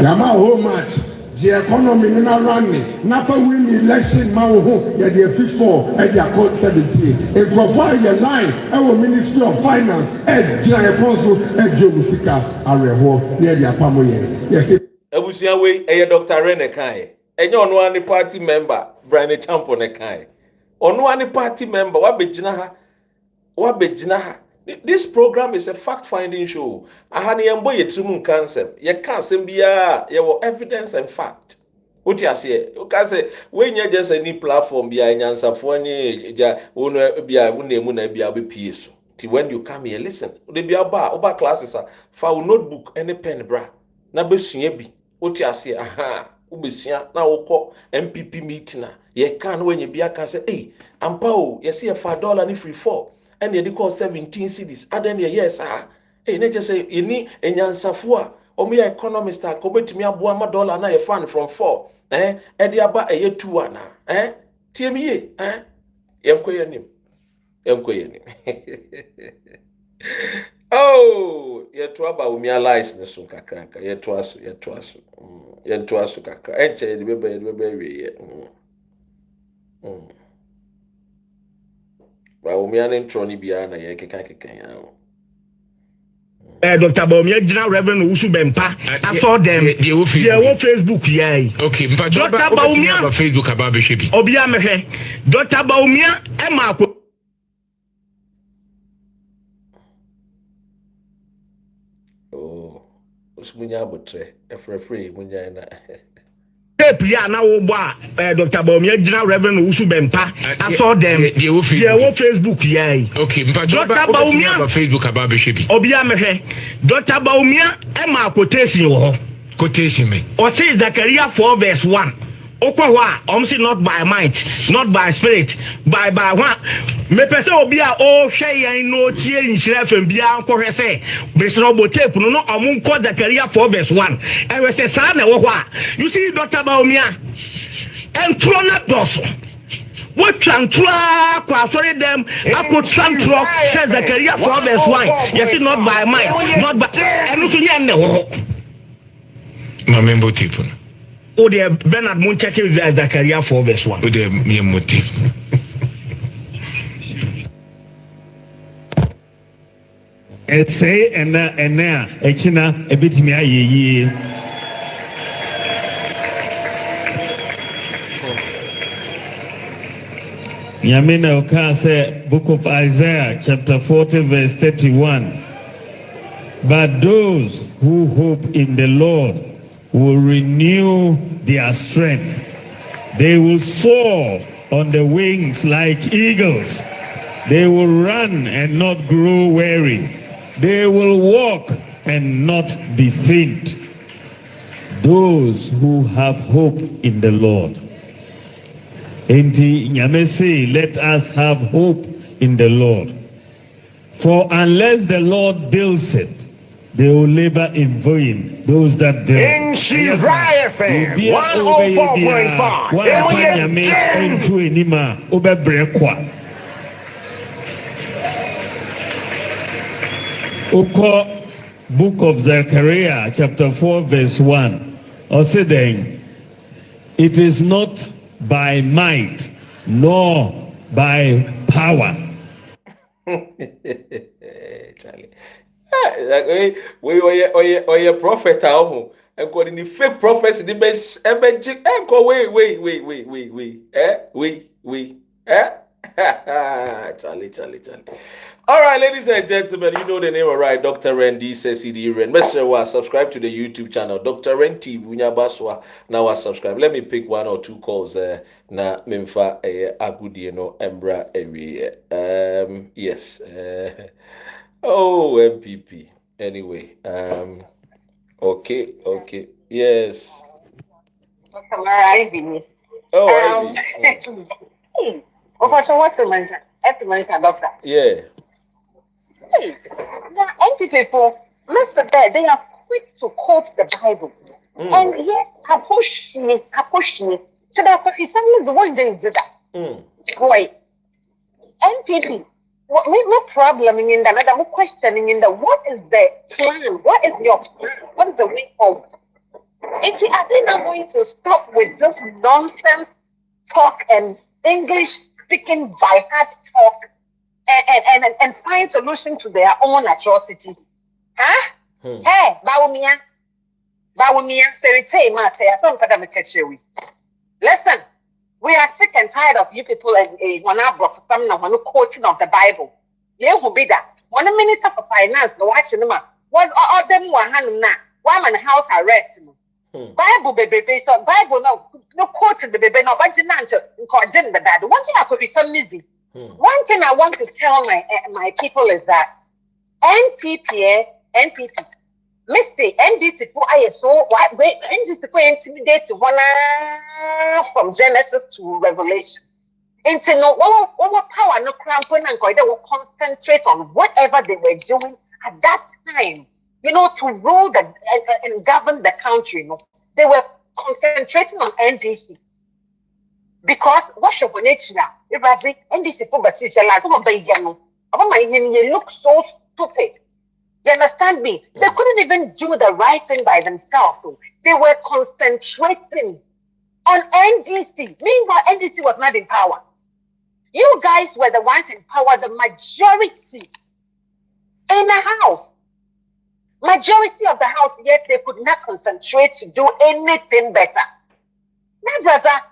Speaker 8: Yama how much the economy na run na fa win election ma wo ho ye de 54 e de accord 17. E provide your line e wo Ministry of Finance e gina e konso e jobu sika areho ye de apamo ye. Yes.
Speaker 2: Ebusia we Dr. Rene kai. Enye ono ani party member Brian Champion kai. Ono ani party member wa begina ha. This program is a fact-finding show. Ahani yambo yetrimu concept. Ye can sembia ye wo evidence and fact. What you say? You can say when you just any platform bia nyansafo any ja wono bia wonemu na bia be pieso. Ti when you come here listen. De bia oba classes fa notebook any pen bra. Na besua bi. What you say? Aha. Ubesua na wokọ MPP meeting na. Ye can when you bia can say, "Hey, ampa o, ye see a $5 ni free 4." And they call 17 cities. And then yes, hey, they just say you need a nyansafo or me economist a come to me $1 na a fan from 4. And they about a year 2 na. TME, Yamkoyanim. Oh, yet to about me a license so kakranka, yet to us, kakra. Enche the baby. Bawumia ntroni bia na ye keka ya.
Speaker 1: Dr. Bawumia General Reverend Usu Bempa. I saw them. They were Facebook yeah.
Speaker 14: Okay, but
Speaker 1: Dr. Bawumia
Speaker 14: Facebook about Bishopi.
Speaker 1: Obia mehe. Dr. Bawumia Emma.
Speaker 2: Oh, Usmunya botre. Free munya na.
Speaker 1: Pia na wo boa Dr. Bawumia General Reverend Usu Bempa. I saw them. They were Facebook yeah.
Speaker 14: Okay, but
Speaker 1: Dr. Bawumia
Speaker 14: Facebook about Bishopi.
Speaker 1: Obia mehe. Dr. Bawumia Emma quotation wo.
Speaker 14: Quotation me.
Speaker 1: Or say Zechariah 4 verse 1. Okwa say not by might, not by spirit, by one. Me pese obi a o hwe yen no tie nhyira fam bia nkwohwe se besro botape no omun ko Zechariah 4 verse 1. E we say sa na wo ho a. You see Dr. Bawumia entro na doso. What Chantua, sorry them, I put Santro, says Zakaria for this wine. Yes, it's not by mine, not by and also
Speaker 14: Mamma motive.
Speaker 1: Oh, dear Bernard Munchaki Zakaria for this one.
Speaker 14: Oh, dear mere motive.
Speaker 10: Say and now, Echina, a bit me ye. Yamina Oka say, Book of Isaiah, chapter 40, verse 31. But those who hope in the Lord will renew their strength. They will soar on the wings like eagles. They will run and not grow weary. They will walk and not be faint. Those who have hope in the Lord. Enti Nyame say, let us have hope in the Lord. For unless the Lord builds it, they will labor in vain. Those that build.
Speaker 1: In Shivaya FM 104.5.
Speaker 10: Book of Zechariah, chapter 4, verse 1. Or say then, it is not by might nor by power.
Speaker 2: Charlie. We prophet and calling the fake prophets the best Charlie. All right, ladies and gentlemen, you know the name, all right? Dr. Randy says CD Ren. Mr. Subscribe to the YouTube channel, Dr. Randy Wunya Baswa. Now I subscribe. Let me pick one or two calls. Na memfa agudie no embra every yes. Oh, MPP. Anyway, okay, yes.
Speaker 15: Oh, Ivy. So what's the man? Doctor.
Speaker 2: Yeah.
Speaker 15: Hey, now people, Mr. Bear, they are quick to quote the Bible. And yet, I push me. So that it's only the one day did that. Boy, NPP, no problem in that. I'm questioning in that. What is the plan? What is your plan? What is the way forward? And see, are they not going to stop with this nonsense talk and English speaking by heart talk and find solution to their own atrocities? Huh? Hey, Bawumia, Serite, Mate, some kind of catch you. Listen, we are sick and tired of you people and when I brought some one quoting of the Bible. Yeah, who be that? One minister for finance, the watching them. What's all them one hand now? One man house arrest. Bible baby, so Bible no quoting the baby, no but you not to encourage the dad. One thing I could be so easy. One thing I want to tell my people is that NPP. Missy, NGC for ISO, NGC for intimidate one from Genesis to Revelation. Into no over power, no cramping and they will concentrate on whatever they were doing at that time. You know, to rule and govern the country. You know, they were concentrating on NDC because what's your nature? If I say NDC for the some of the you look so stupid. You understand me? They couldn't even do the right thing by themselves. So they were concentrating on NDC. Meanwhile, NDC was not in power. You guys were the ones in power, the majority in the house. Majority of the house, yet they could not concentrate to do anything better. Now, brother,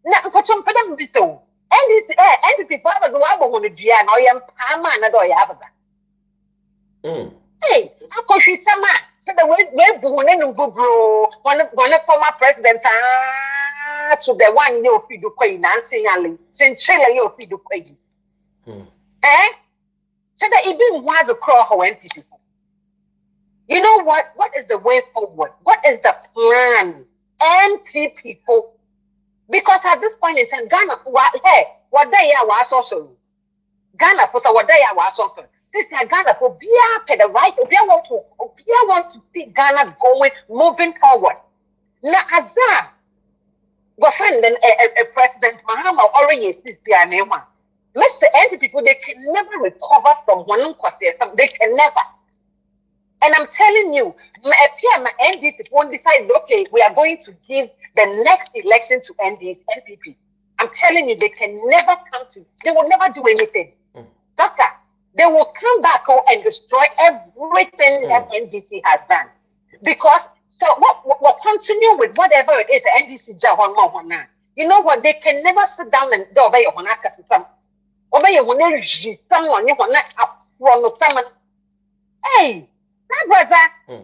Speaker 15: NDC, was one to do, and I am Pama, and I have that. Hey, how could she say that? So the way born in Google, one former president to the one year feed the queen, Nancy Ali, Chinchilla, you feed the queen. Eh? So that even was a crow when people. You know what? What is the way forward? What is the plan? NP people. Because at this point in time, Ghana, hey, what they are was also Ghana for what they are was also. This is Ghana for be the right. If you want to see Ghana moving forward. Now, Azar, Go find a President Mahama already sees the name. Let's say every people they can never recover from one cause. They can never. And I'm telling you, my NDC won't decide, okay, we are going to give the next election to NDC, NPP. I'm telling you, they can never come to, they will never do anything. Doctor, they will come back and destroy everything that NDC has done. Because, so we'll continue with whatever it is, the NDC job one more one now. You know what, they can never sit down and do obey your system. Obey your one, someone you will not up from someone. Hey! Brother,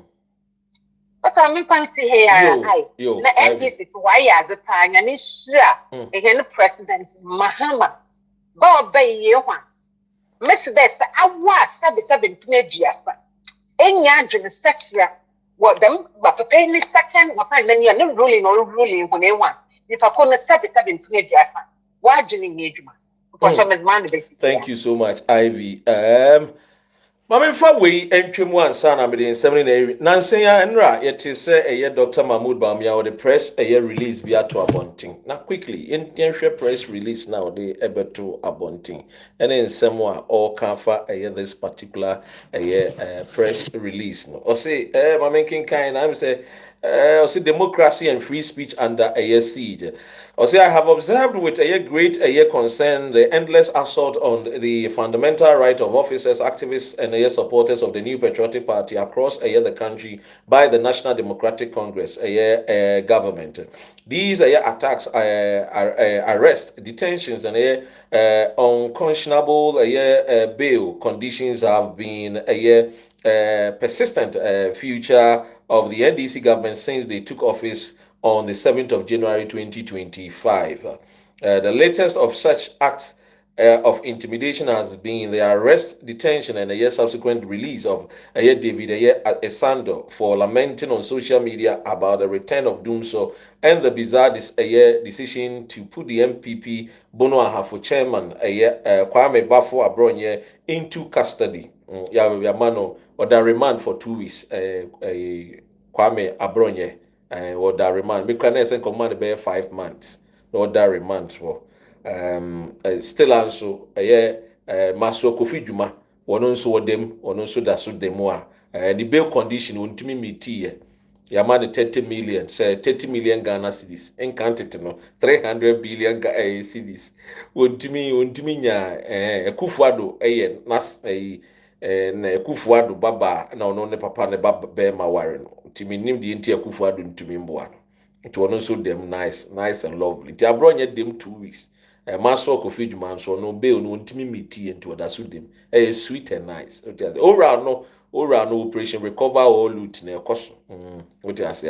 Speaker 15: but I'm going to see here. The NDC, why are the time and is sure again the President Mahama. Bob Bay, you want Mr. Dessa, I was 77 years. Any andrew section, what them, but for paying the second, what I then you're not ruling when they want. If I couldn't 77 years, why do you need you?
Speaker 2: Thank you so much, Ivy. Mama fa we entwem ansa na me den nsem ne na nansen ya nra yete se eye Dr. Mahmoud Bawumia or the press eye release bi ato abonting na quickly yenhwe press release now de ebeto abonting ene nsem a all kan fa eye this particular eye press release no o say mama kinkan na me say o say democracy and free speech under a siege. O say I have observed with a great concern the endless assault on the fundamental right of officers, activists, and supporters of the new patriotic party across the country by the National Democratic Congress government. These attacks, arrest, detentions, and unconscionable bail conditions have been persistent future of the NDC government since they took office on the 7th of January 2025. The latest of such acts of intimidation has been the arrest, detention, and a subsequent release of David Esando for lamenting on social media about the return of Dumso and the bizarre decision to put the MPP Bono Ahafo chairman Kwame Bafo Abronyɛ into custody. Yamano or the remand for 2 weeks. Kwame Abronyɛ or the remand. We can say command be 5 months. Or the remand for still also Maso Kofi Juma. One also them, one also that's them more. The bail condition Wontumi meet here. Yamani 30 million, say 30 million Ghana cedis. Encountered no 300 billion cedis. Wontumi nya Kuffuor nas na Kuffuor baba na ono ne papa ne baba be ma ware no. Ntimi nim de ntia Kuffuor ntumi mboa no. Nti ono so dem nice and lovely. Ti Abronyɛ dem 2 weeks. Maso Kofi Juma so no bail no ntimi meetie into oda so dem. Sweet and nice. Ora no operation recover all loot na ekoso. What you say?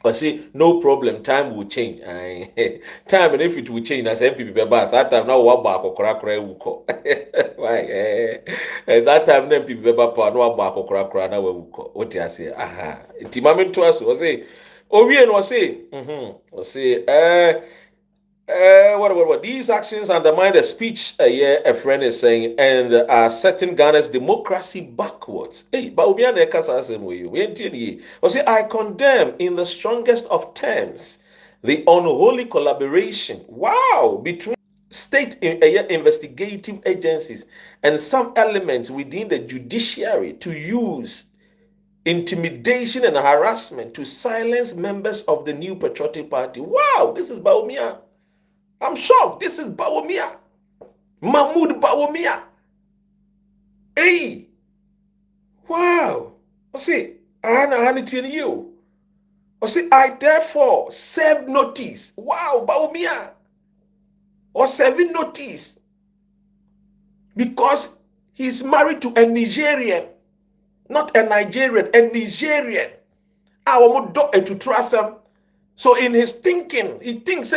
Speaker 2: I say no problem, time will change. Time, and if it will change, as MPP beba that time now wa ba akokora wuko. Why? That time then MPP beba pa no wa ba akokora na wa wuko. What you say? Ti mame to us say owie no say what these actions undermine the speech a friend is saying and are setting Ghana's democracy backwards. Hey, Bawumia na kasa asem we you. We say I condemn in the strongest of terms the unholy collaboration between state investigative agencies and some elements within the judiciary to use intimidation and harassment to silence members of the new patriotic party. Wow, this is Bawumia. I'm shocked. This is Bawumia. Mahmoud Bawumia. Hey. Wow. See, I tell you. I therefore serve notice. Wow, Bawumia. Or serving notice. Because he's married to a Nigerian. Not a Nigerian, a Nigerian. To trust him. So in his thinking, he thinks,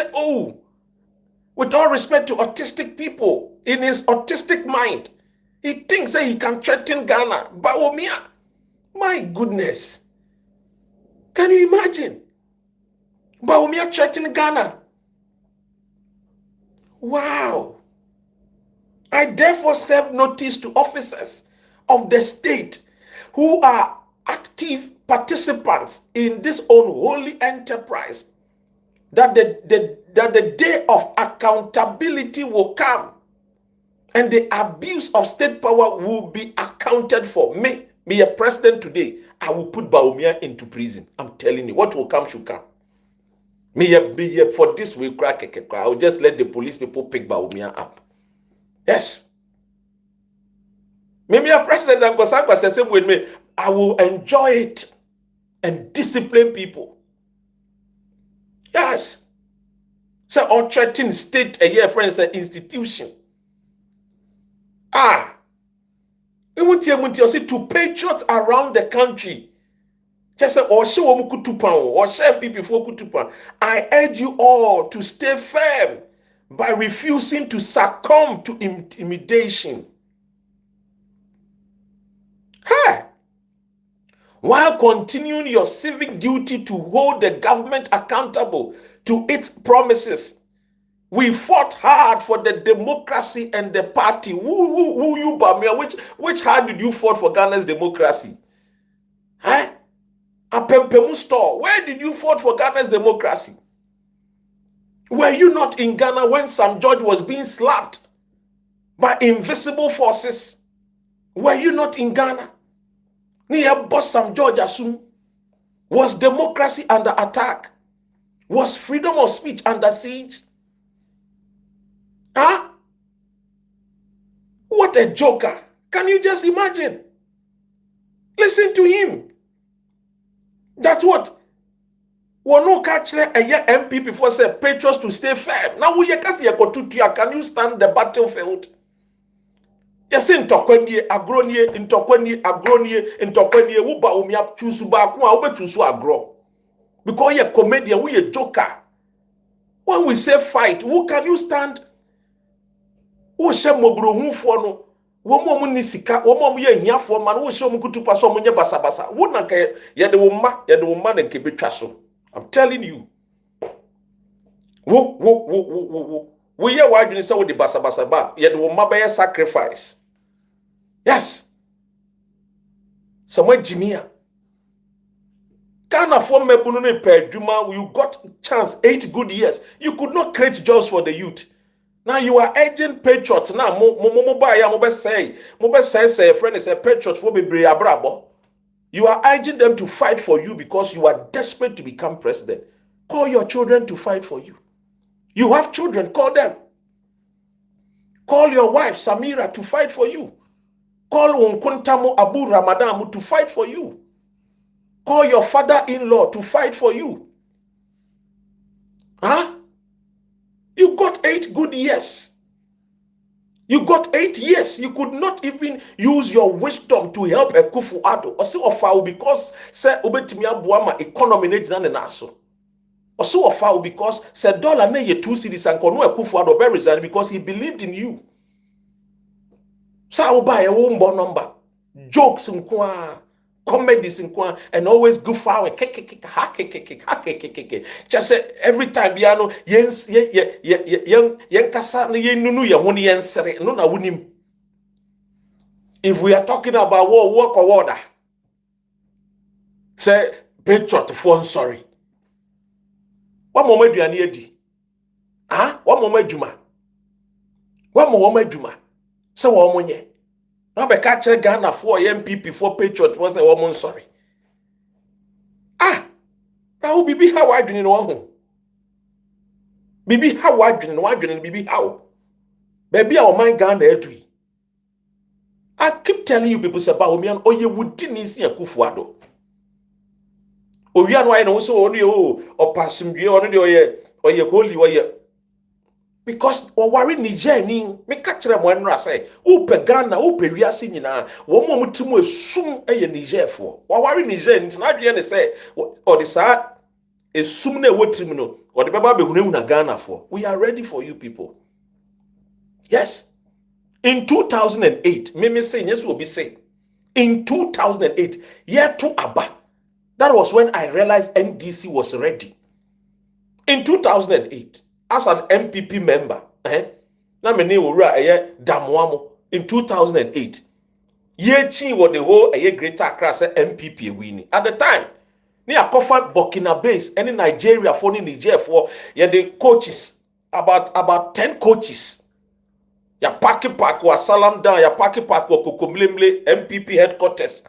Speaker 2: with all respect to autistic people, in his autistic mind, he thinks that he can threaten Ghana. Bawumia, my goodness. Can you imagine? Bawumia threatening Ghana. Wow. I therefore serve notice to officers of the state who are active participants in this unholy enterprise, that the day of accountability will come and the abuse of state power will be accounted for. Me a president today, I will put Bawumia into prison. I'm telling you, what will come should come. Me for this will crack. I will just let the police people pick Bawumia up. Yes. Me a president and Kosangwa says same with me. I will enjoy it and discipline people. Yes. So or threaten state a year friends an institution. We want to see to patriots around the country. Just say or show kutupan or share people for kutupan. I urge you all to stay firm by refusing to succumb to intimidation. While continuing your civic duty to hold the government accountable to its promises. We fought hard for the democracy and the party. Who you, Bawumia? Which hard did you fought for Ghana's democracy? A Pempemu store. Where did you fought for Ghana's democracy? Were you not in Ghana when Sam George was being slapped by invisible forces? Were you not in Ghana? Near boss Sam George assume. Was democracy under attack? Was freedom of speech under siege? What a joker. Can you just imagine? Listen to him. That's what? We no catch a year MP before say patriots to stay firm. Now we can you stand the battlefield? Yes, in Tokwenye, Abronyɛ, wo Bawumia choose back one, choose agro. Because you're a comedian, we a joker. When we say fight, who can you stand? Who shall mobro who for no? Womo munisika, womo ye nya for man, who shall mukutu paso munye basabasa. Wouldn't ye the woman and keep it. I'm telling you. We are why you say with the basabasa ba, ye the woman by a sacrifice. Yes. Somewhere Jimia. Ghana for mebunune per Juma, you got chance 8 good years. You could not create jobs for the youth. Now you are urging patriots now. Mo say friend is a patriot for be abrabo. You are urging them to fight for you because you are desperate to become president. Call your children to fight for you. You have children, call them. Call your wife Samira to fight for you. Call Wonkuntamo Abu Ramadan to fight for you. Call your father-in-law to fight for you. You got 8 good years. You got 8 years. You could not even use your wisdom to help a Kuffuor. Or so of because say Obetimia Buama economy na naso. Or so of because say dollar na ye 2 cedis and kono a Kuffuor be resign because he believed in you. Sa buy a wombo number. Jokes nkwa. Comedies in Kwan and always goof out just say every time piano yes yen kasa na yen nunu ye honi yen sere no na wunim. If we are talking about war work or order say patriot for sorry one moment aduane edi one moment adwuma one moment adwuma say wo monye. Now be catch Ghana for MPP for patriot was a woman sorry. Now bibi how I do no ho. Bibi how I do bibi how. Baby our mind Ghana edui. I keep telling you people say Bawumia oye wudi ni si Kuffuor do. Owi anu ayi no so onu o pasumdue onu de oye holy oye. Because or worry Niger ni me catch them when I say upe Ghana upe wiase nyina wo mo mutumu esum eye Niger for or worry Niger nti na adwe ne say or the sa esum na wotirim no or the baba be hunu na Ghana for. We are ready for you people. Yes. In 2008 me say yes will be say in 2008 year 2 aba that was when I realized NDC was ready. In 2008 as an MPP member, na me ne owura eye Damoamo in 2008. Ye chi what the whole a greater Accra say MPP winning. At the time, ni akofa Burkina base any Nigeria for Niger for the coaches about 10 coaches. Ya paki wa salam down, ya paki wa kokomlemle MPP headquarters.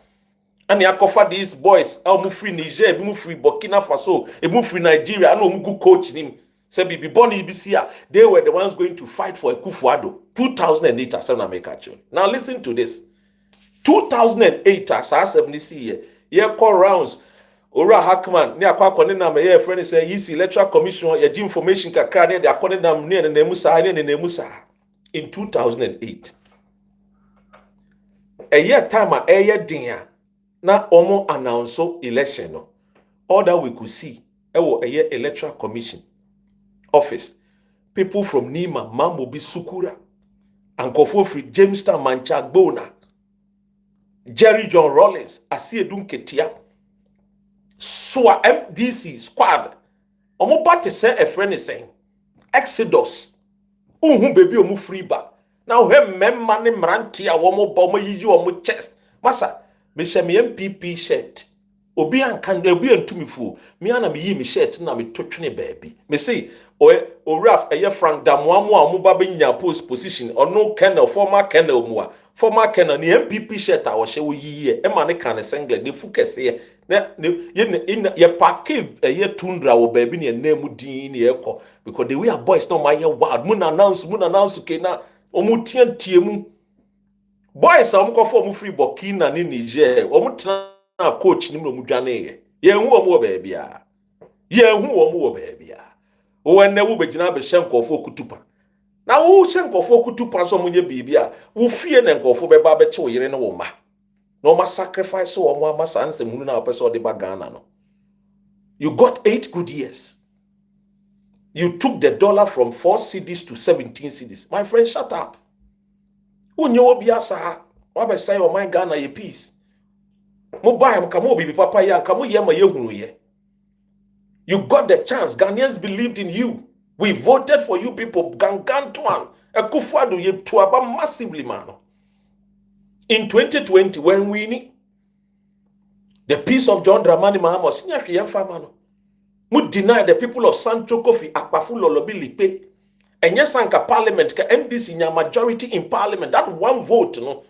Speaker 2: And ya akofa these boys, mu free Niger, mu free Burkina Faso, mu free Nigeria, and mu good coach him. Say be born here, they were the ones going to fight for a Kuffuor 2008 as America. Now listen to this. 2008 as I 70 year call rounds. Ora Hackman, near Quaconin, my friend say, East Electoral Commission, your information kakra near the Akonam near the Nemusa and the Nemusa in 2008. A year time, a year dinner, now almost announced election. All that we could see, a year Electoral Commission office. People from Nima, Mambobi Sukura, and Kuffuor, Jamestown, Manchagbona, Jerry John Rollins, Asie Dunketia. So MDC squad. Omo bate say a friend is saying Exodus. Baby omu free back. Now he memma ne mranti a womo bomo yiji omo chest. Masa, me she me MPP shirt. Obi ankan obi antumi fu. Me ana me yi me shirt na me totwene baby. Me say o Raf eye Frank Damwamu a omo ba benya post position ono Colonel former Colonel mu a former Colonel ni MPP shirt a wo hye wo yi e ma ne kan singlet ne fu kese ye package ye tundra wo baby ne name din ne ekọ because the way our boys no my wild mun announce ke na omu tie mu boys am ko for mu free Burkina ni Niger omu tena coach ni mu dwane ye hu omu wo baby a ye hu omu wo baby a wo na wo begina be shenkofo kutupa na wo shenkofo kutupa so munye bibi a wo fie na nkofo be ba be che wo yire ne wo ma no ma sacrifice so mo ma sanse munu na person de ba Ghana no. You got 8 good years. You took the dollar from 4 cedis to 17 cedis. My friend, shut up. Unye obi asa wa be say o my Ghana ye peace. Mo buy am kamo bibi papa ya kamo ye ma ye hunu ye. You got the chance. Ghanaians believed in you. We voted for you people. Gangantuan. Kuffuor do ye tuaba massively man. In 2020, when we need the peace of John Dramani Mahama, senior young farmer, would deny the people of Sancho Kofi Akpafu Lolobi Lipe, and yes, Anka Parliament, ka MDC in your majority in Parliament, that one vote, no,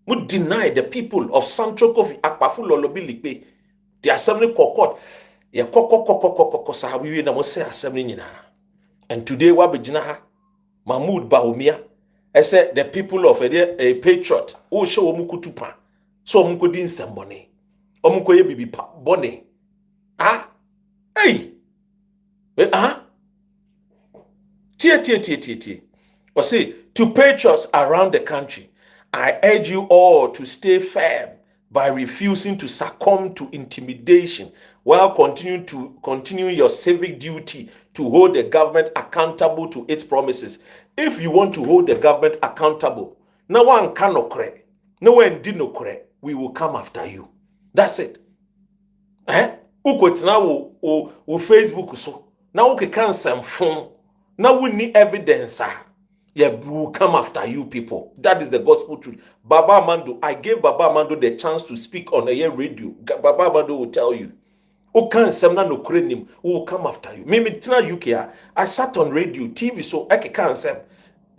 Speaker 2: would deny the people of Sancho Kofi Akpafu Lolobi Lipe, the assembly court, ya koko sahabi na mose assembly nina. And today, wabijina Mahmoud Bawumia. I said the people of a patriot who show omukutupa so omukodi nsembone omukoye bibi pa bone hey tie or say to patriots around the country, I urge you all to stay firm by refusing to succumb to intimidation while continuing your civic duty to hold the government accountable to its promises. If you want to hold the government accountable, no one can correct, no one did no correct, we will come after you. That's it. Now Facebook so now we can send phone. Now we need evidence. Yeah, we will come after you people. That is the gospel truth. Baba Mando, I gave Baba Mando the chance to speak on a radio. Baba Mando will tell you. Who can semna no krenim? Who will come after you? Mimi tina UK. I sat on radio, TV, so I can't say.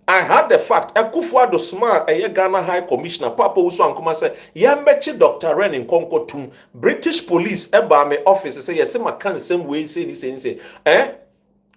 Speaker 2: I had the fact. Kuffuor do smart. Ghana High Commissioner Papa Uso Ankuma say. Yambechi Dr. Ren in Konko Tum. British Police eba me office say yes. Ma can same way say this say.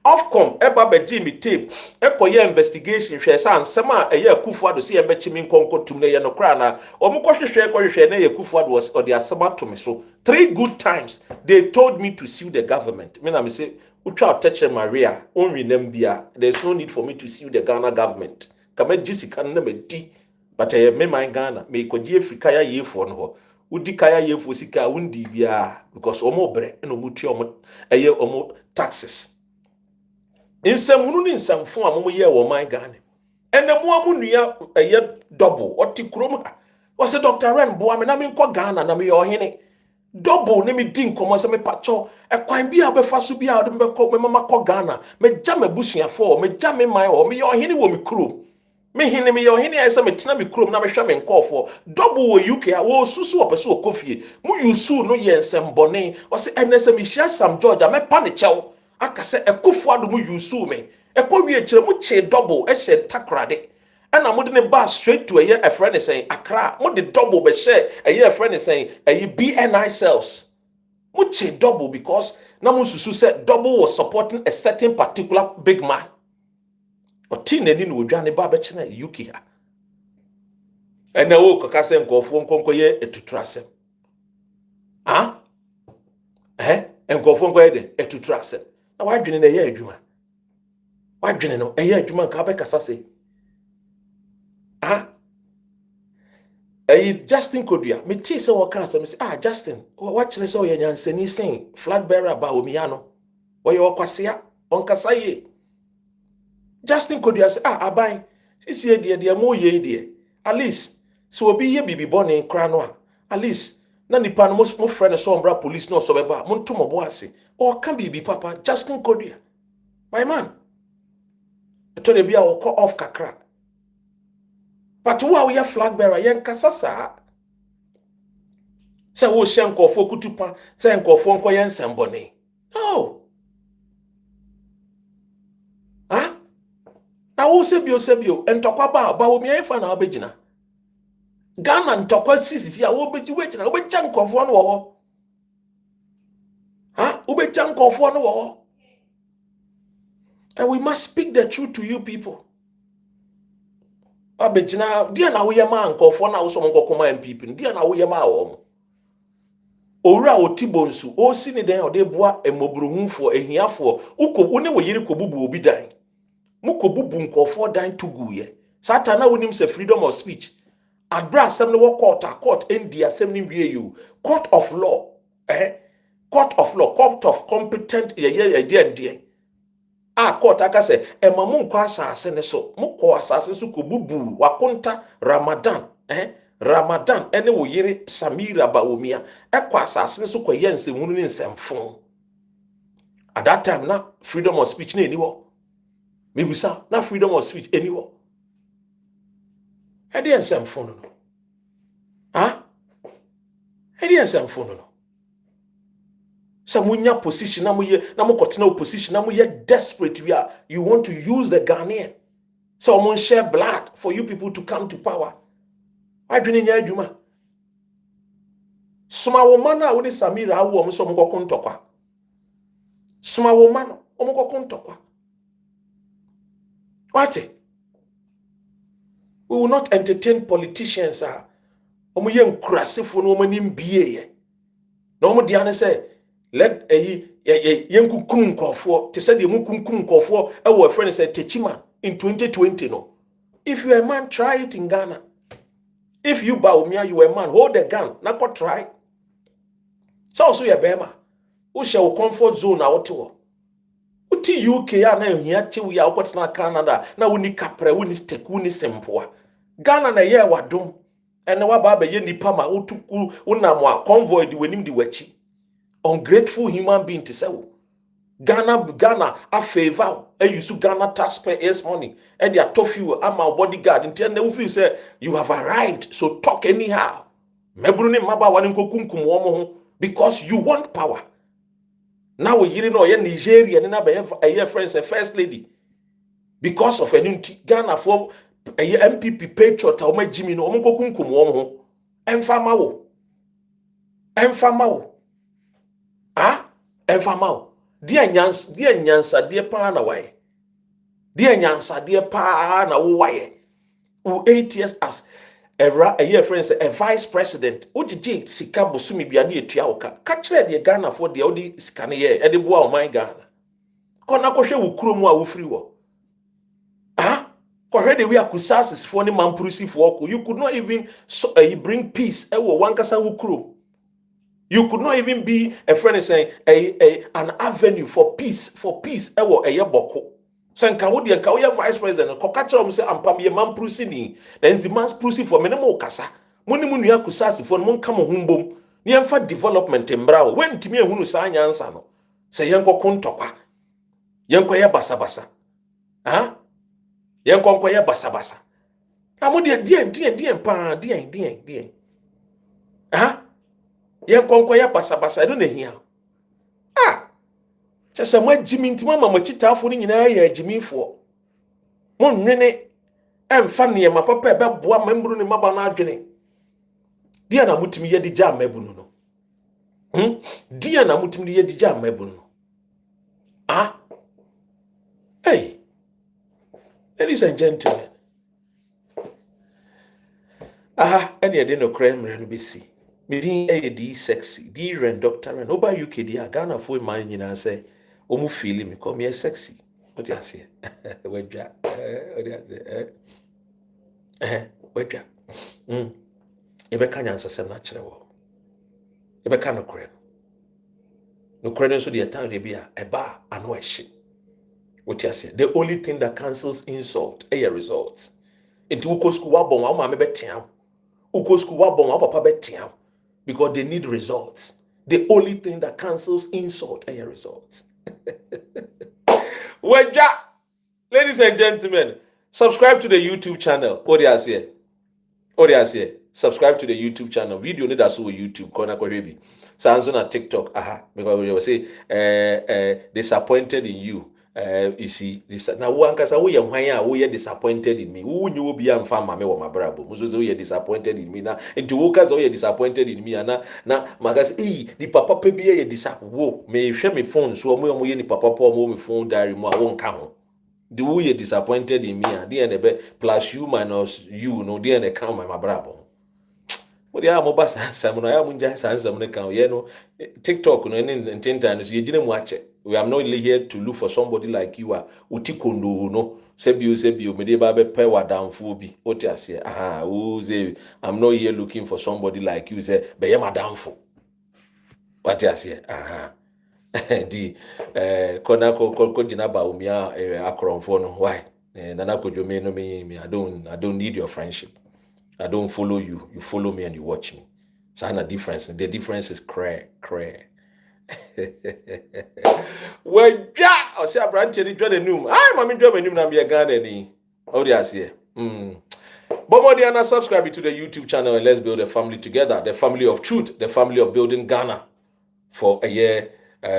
Speaker 2: Ofcom eba beji mi tape. Ekoye investigation. She say ansema Kuffuor do see yambechi mi Konko Tum ne ye no kra na. Omuko hwehwe na ye Kuffuor was or the asema to me so. 3 good times they told me to sue the government. Me na me say. Ucha Teche Maria, only Nambia. There's no need for me to sue the Ghana government. Kama Jessica Nemedi, but I may my Ghana, may Koji Frikaya ye for no. Udi Kaya ye for Sika Undi Bia, because Omo Bre and Omuti a year omo taxes. In some moon in some form, year or my Ghana. And the Muamunia a year double, or Tikroma. Was a Dr. Ren Boam and I mean Ghana, and me or hene. Double name me din komo se me pacho e kwan bia be fa so bia de me mama ko Ghana me ja me busia for me ja me man o me yo hene wo me kuro me hene me yo hene ay say me tena me krom na me hwa me nkofo double wo UK a wo susu opese okofie mu yusu no ye nsembone o se enese me hia Sam George me pa ne chew aka se Kuffuor do mu yusu me ekɔwie kire mu che double e hye takrade ana mo de ne ba straight to a friend is saying Accra mo de double be share a friend is saying BNI cells mo che double because na mo susu say double was supporting a certain particular big man. Oti nani no odwane ba be chena UK ha. Ena wo kaka se nkofo nkonkoye etutrasem. Ah? Nkofo nkoye de etutrasem. Na wadwene na ye adwuma. Wadwene no eye adwuma nka be kasa se. Ah? Justin Kodua, me tea se waka se me say Justin, what chile se oye nyansani sen flag bearer Bawumia no. Oye okwasea onkasa ye. Justin Kodua say aban sisi ye de mo ye de at least so obi ye bibi bone kra no a at least na nipa no mo friend so ombra police no so beba mo nto mo bo ase o ka bibi papa Justin Kodua my man to de bia o call off kakra but wo we flag bearer yen kasa sa say wo hye nkofo kutupa say nkofo nko yen sembone no. Na wo sebio entokwa ba Bawumia ifa na obegina Ghana ntokwa sisi a wo beji wegina obecha nkofo no wo obecha nkofo no wo. And we must speak the truth to you people. Abegina dia na wo yema nkofo na wo so nkokoma MPP dia na wo yema wo owura otibonsu o si ni den ode boa emobruhunfo ehiafo uko one wo yiri kobubu obi dan mukobubu nkofo dan tuguye sata na wonim se freedom of speech adbra asem no court endia asem ni wie you court of law court of competent ye court aka se emamu nkwa asase ne so mukọ asase so kobubu wakonta Ramadan ene wo yire Samira Bawumia ekwa asase ne so kwa yense munu ni nsemfo at that time na freedom of speech na eniwo maybe sir, na freedom of speech anywhere. Edi ensem no. Edi ensem no. Samunya position na mo kotena opposition na mo ye desperate we are. You want to use the Ghanaian. So mo share blood for you people to come to power. Why dwene nya adwuma? Suma wo man na wo ni Samira awo mo so mo kokon tokwa. Suma wo man o mo kokon tokwa. What? We will not entertain politicians. Omo ye nkurasefo no manim biye. Na omo dia say let yenkukum nkofo te say de mukumkum nkofo e wo friend say Techima in 2020 no. If you are a man, try it in Ghana. If you Bawumia, you are a man, hold the gun. Na go try. So also you bema. Who shall comfort zone na woto. Uti UK ya na ehia chewu ya okot na Canada na woni kapre woni teku ni sempoa Ghana na ye wadom ene wa ba ye nipa ma utuku unam a convoy di wenim di wachi ungrateful human being to say Ghana a favor use Ghana taxpayers money and they tough you ama bodyguard until they feel say you have arrived so talk anyhow mebruni maba wani nkokunkum wo mo because you want power. Now we hear no Nigeria and a friends a first lady because of an Ghana for a MPP patriot or my Jimmy no kunkum wo emfama dear nyansa dear pa na why dear nyansa dear pa na wo why 8 years as a year friends a vice president ojiji sika bosumi bia na etua woka ka kire de Ghana for de odi sika ne ye e de boa o man Ghana kona kohwe wo kurom a wo free wo kohwe de we akusasis for ni mampurusi for ko you could not even bring peace e wo wankasa wo kurom. You could not even be a friend saying an avenue for peace e wo eye boko. Sanka wo de nka wo vice president ko ka kire say ampam ye mampurusi ni na nzi mampurusi for menemo kasa moni mu nua kusasi for mo nka mo humbom ni emfa development mbra when timi ehunu sa anyansa no say yenko kontokwa yenko ye basabasa yenko ye basabasa Amo dien pa dien. Aha. Yen konko ya basa do na hia. Ah. Chese mo agimi ntima mama chitafo ni nyina ya agimifo. Mo nwene emfa ne ma papa e beboa mamburu ne maba na adwene. Dia na mutimi ye di ja mabunu no. Dia na mutimi ye di ja mabunu no. Ah. Hey. Ladies and gentlemen. Aha, any I didn't crime ren bisi. Me din di sexy. Di ren doctor ren. Oba UK di Ghana for man nyina say omu feel me come here sexy. What you say? Wedja. What you say? Wedja. Ebe kanya ansasem na kire wo. Ebe ka no kure. No kure so the time dey be a ba ano ehye. What you say? The only thing that cancels insult is results. Into uko school wa bon wa ma me betia. Uko school wa bon wa papa betia. Because they need results. The only thing that cancels insult is results. Weja, ladies and gentlemen, subscribe to the YouTube channel. Odias here. Subscribe to the YouTube channel. Video need us on YouTube. Kona kwa rebi. Sanzo na TikTok. Aha. Because we will say disappointed in you. You see this now wankasa we ye disappointed in me. Who knew be am farm mame wo mabrabo. Muso say we disappointed in me na. Into woka say we disappointed in me na magas the papa pe be ye disappointed. Wo me hwe me phone so mo ye ni papa po mo me phone diary mo a won ka ho. The way you disappointed in me and the end plus you minus you no the end count my mabrabo. But ya mo basa samuno ya munja sansa mo kan ye no TikTok no any times ye gine mu ache. We are not really here to look for somebody like you are utikondo no sebio me dey ba be pe wa downfo bi otiase aha o say I'm not here looking for somebody like you say be ye madamfo otiase aha di kona ko jina Bawumia akromfo no why nana kodwome no me I don't need your friendship. I don't follow you. You follow me and you watch me. So the difference. The difference is cray. Well, I say a branch in the new. I'm a new na be a Ghana ni. Oh, yes, here. But more than subscribe to the YouTube channel and let's build a family together. The family of truth. The family of building Ghana for a year,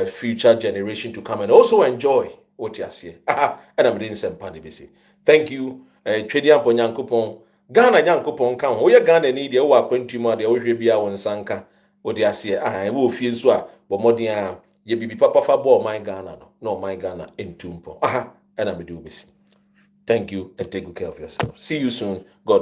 Speaker 2: future generation to come and also enjoy what you see. And I'm doing some panibisi. Thank you. Trading upon Yankupon. Ghana Yankupon kan. Oya Ghana ni de wa kwentuma de ohwe bia won sanka. What you see? We feel so. But more than ye bibi papa fa bo my Ghana no my Ghana in tumpo. And I'm do busy. Thank you and take good care of yourself. See you soon. God willing.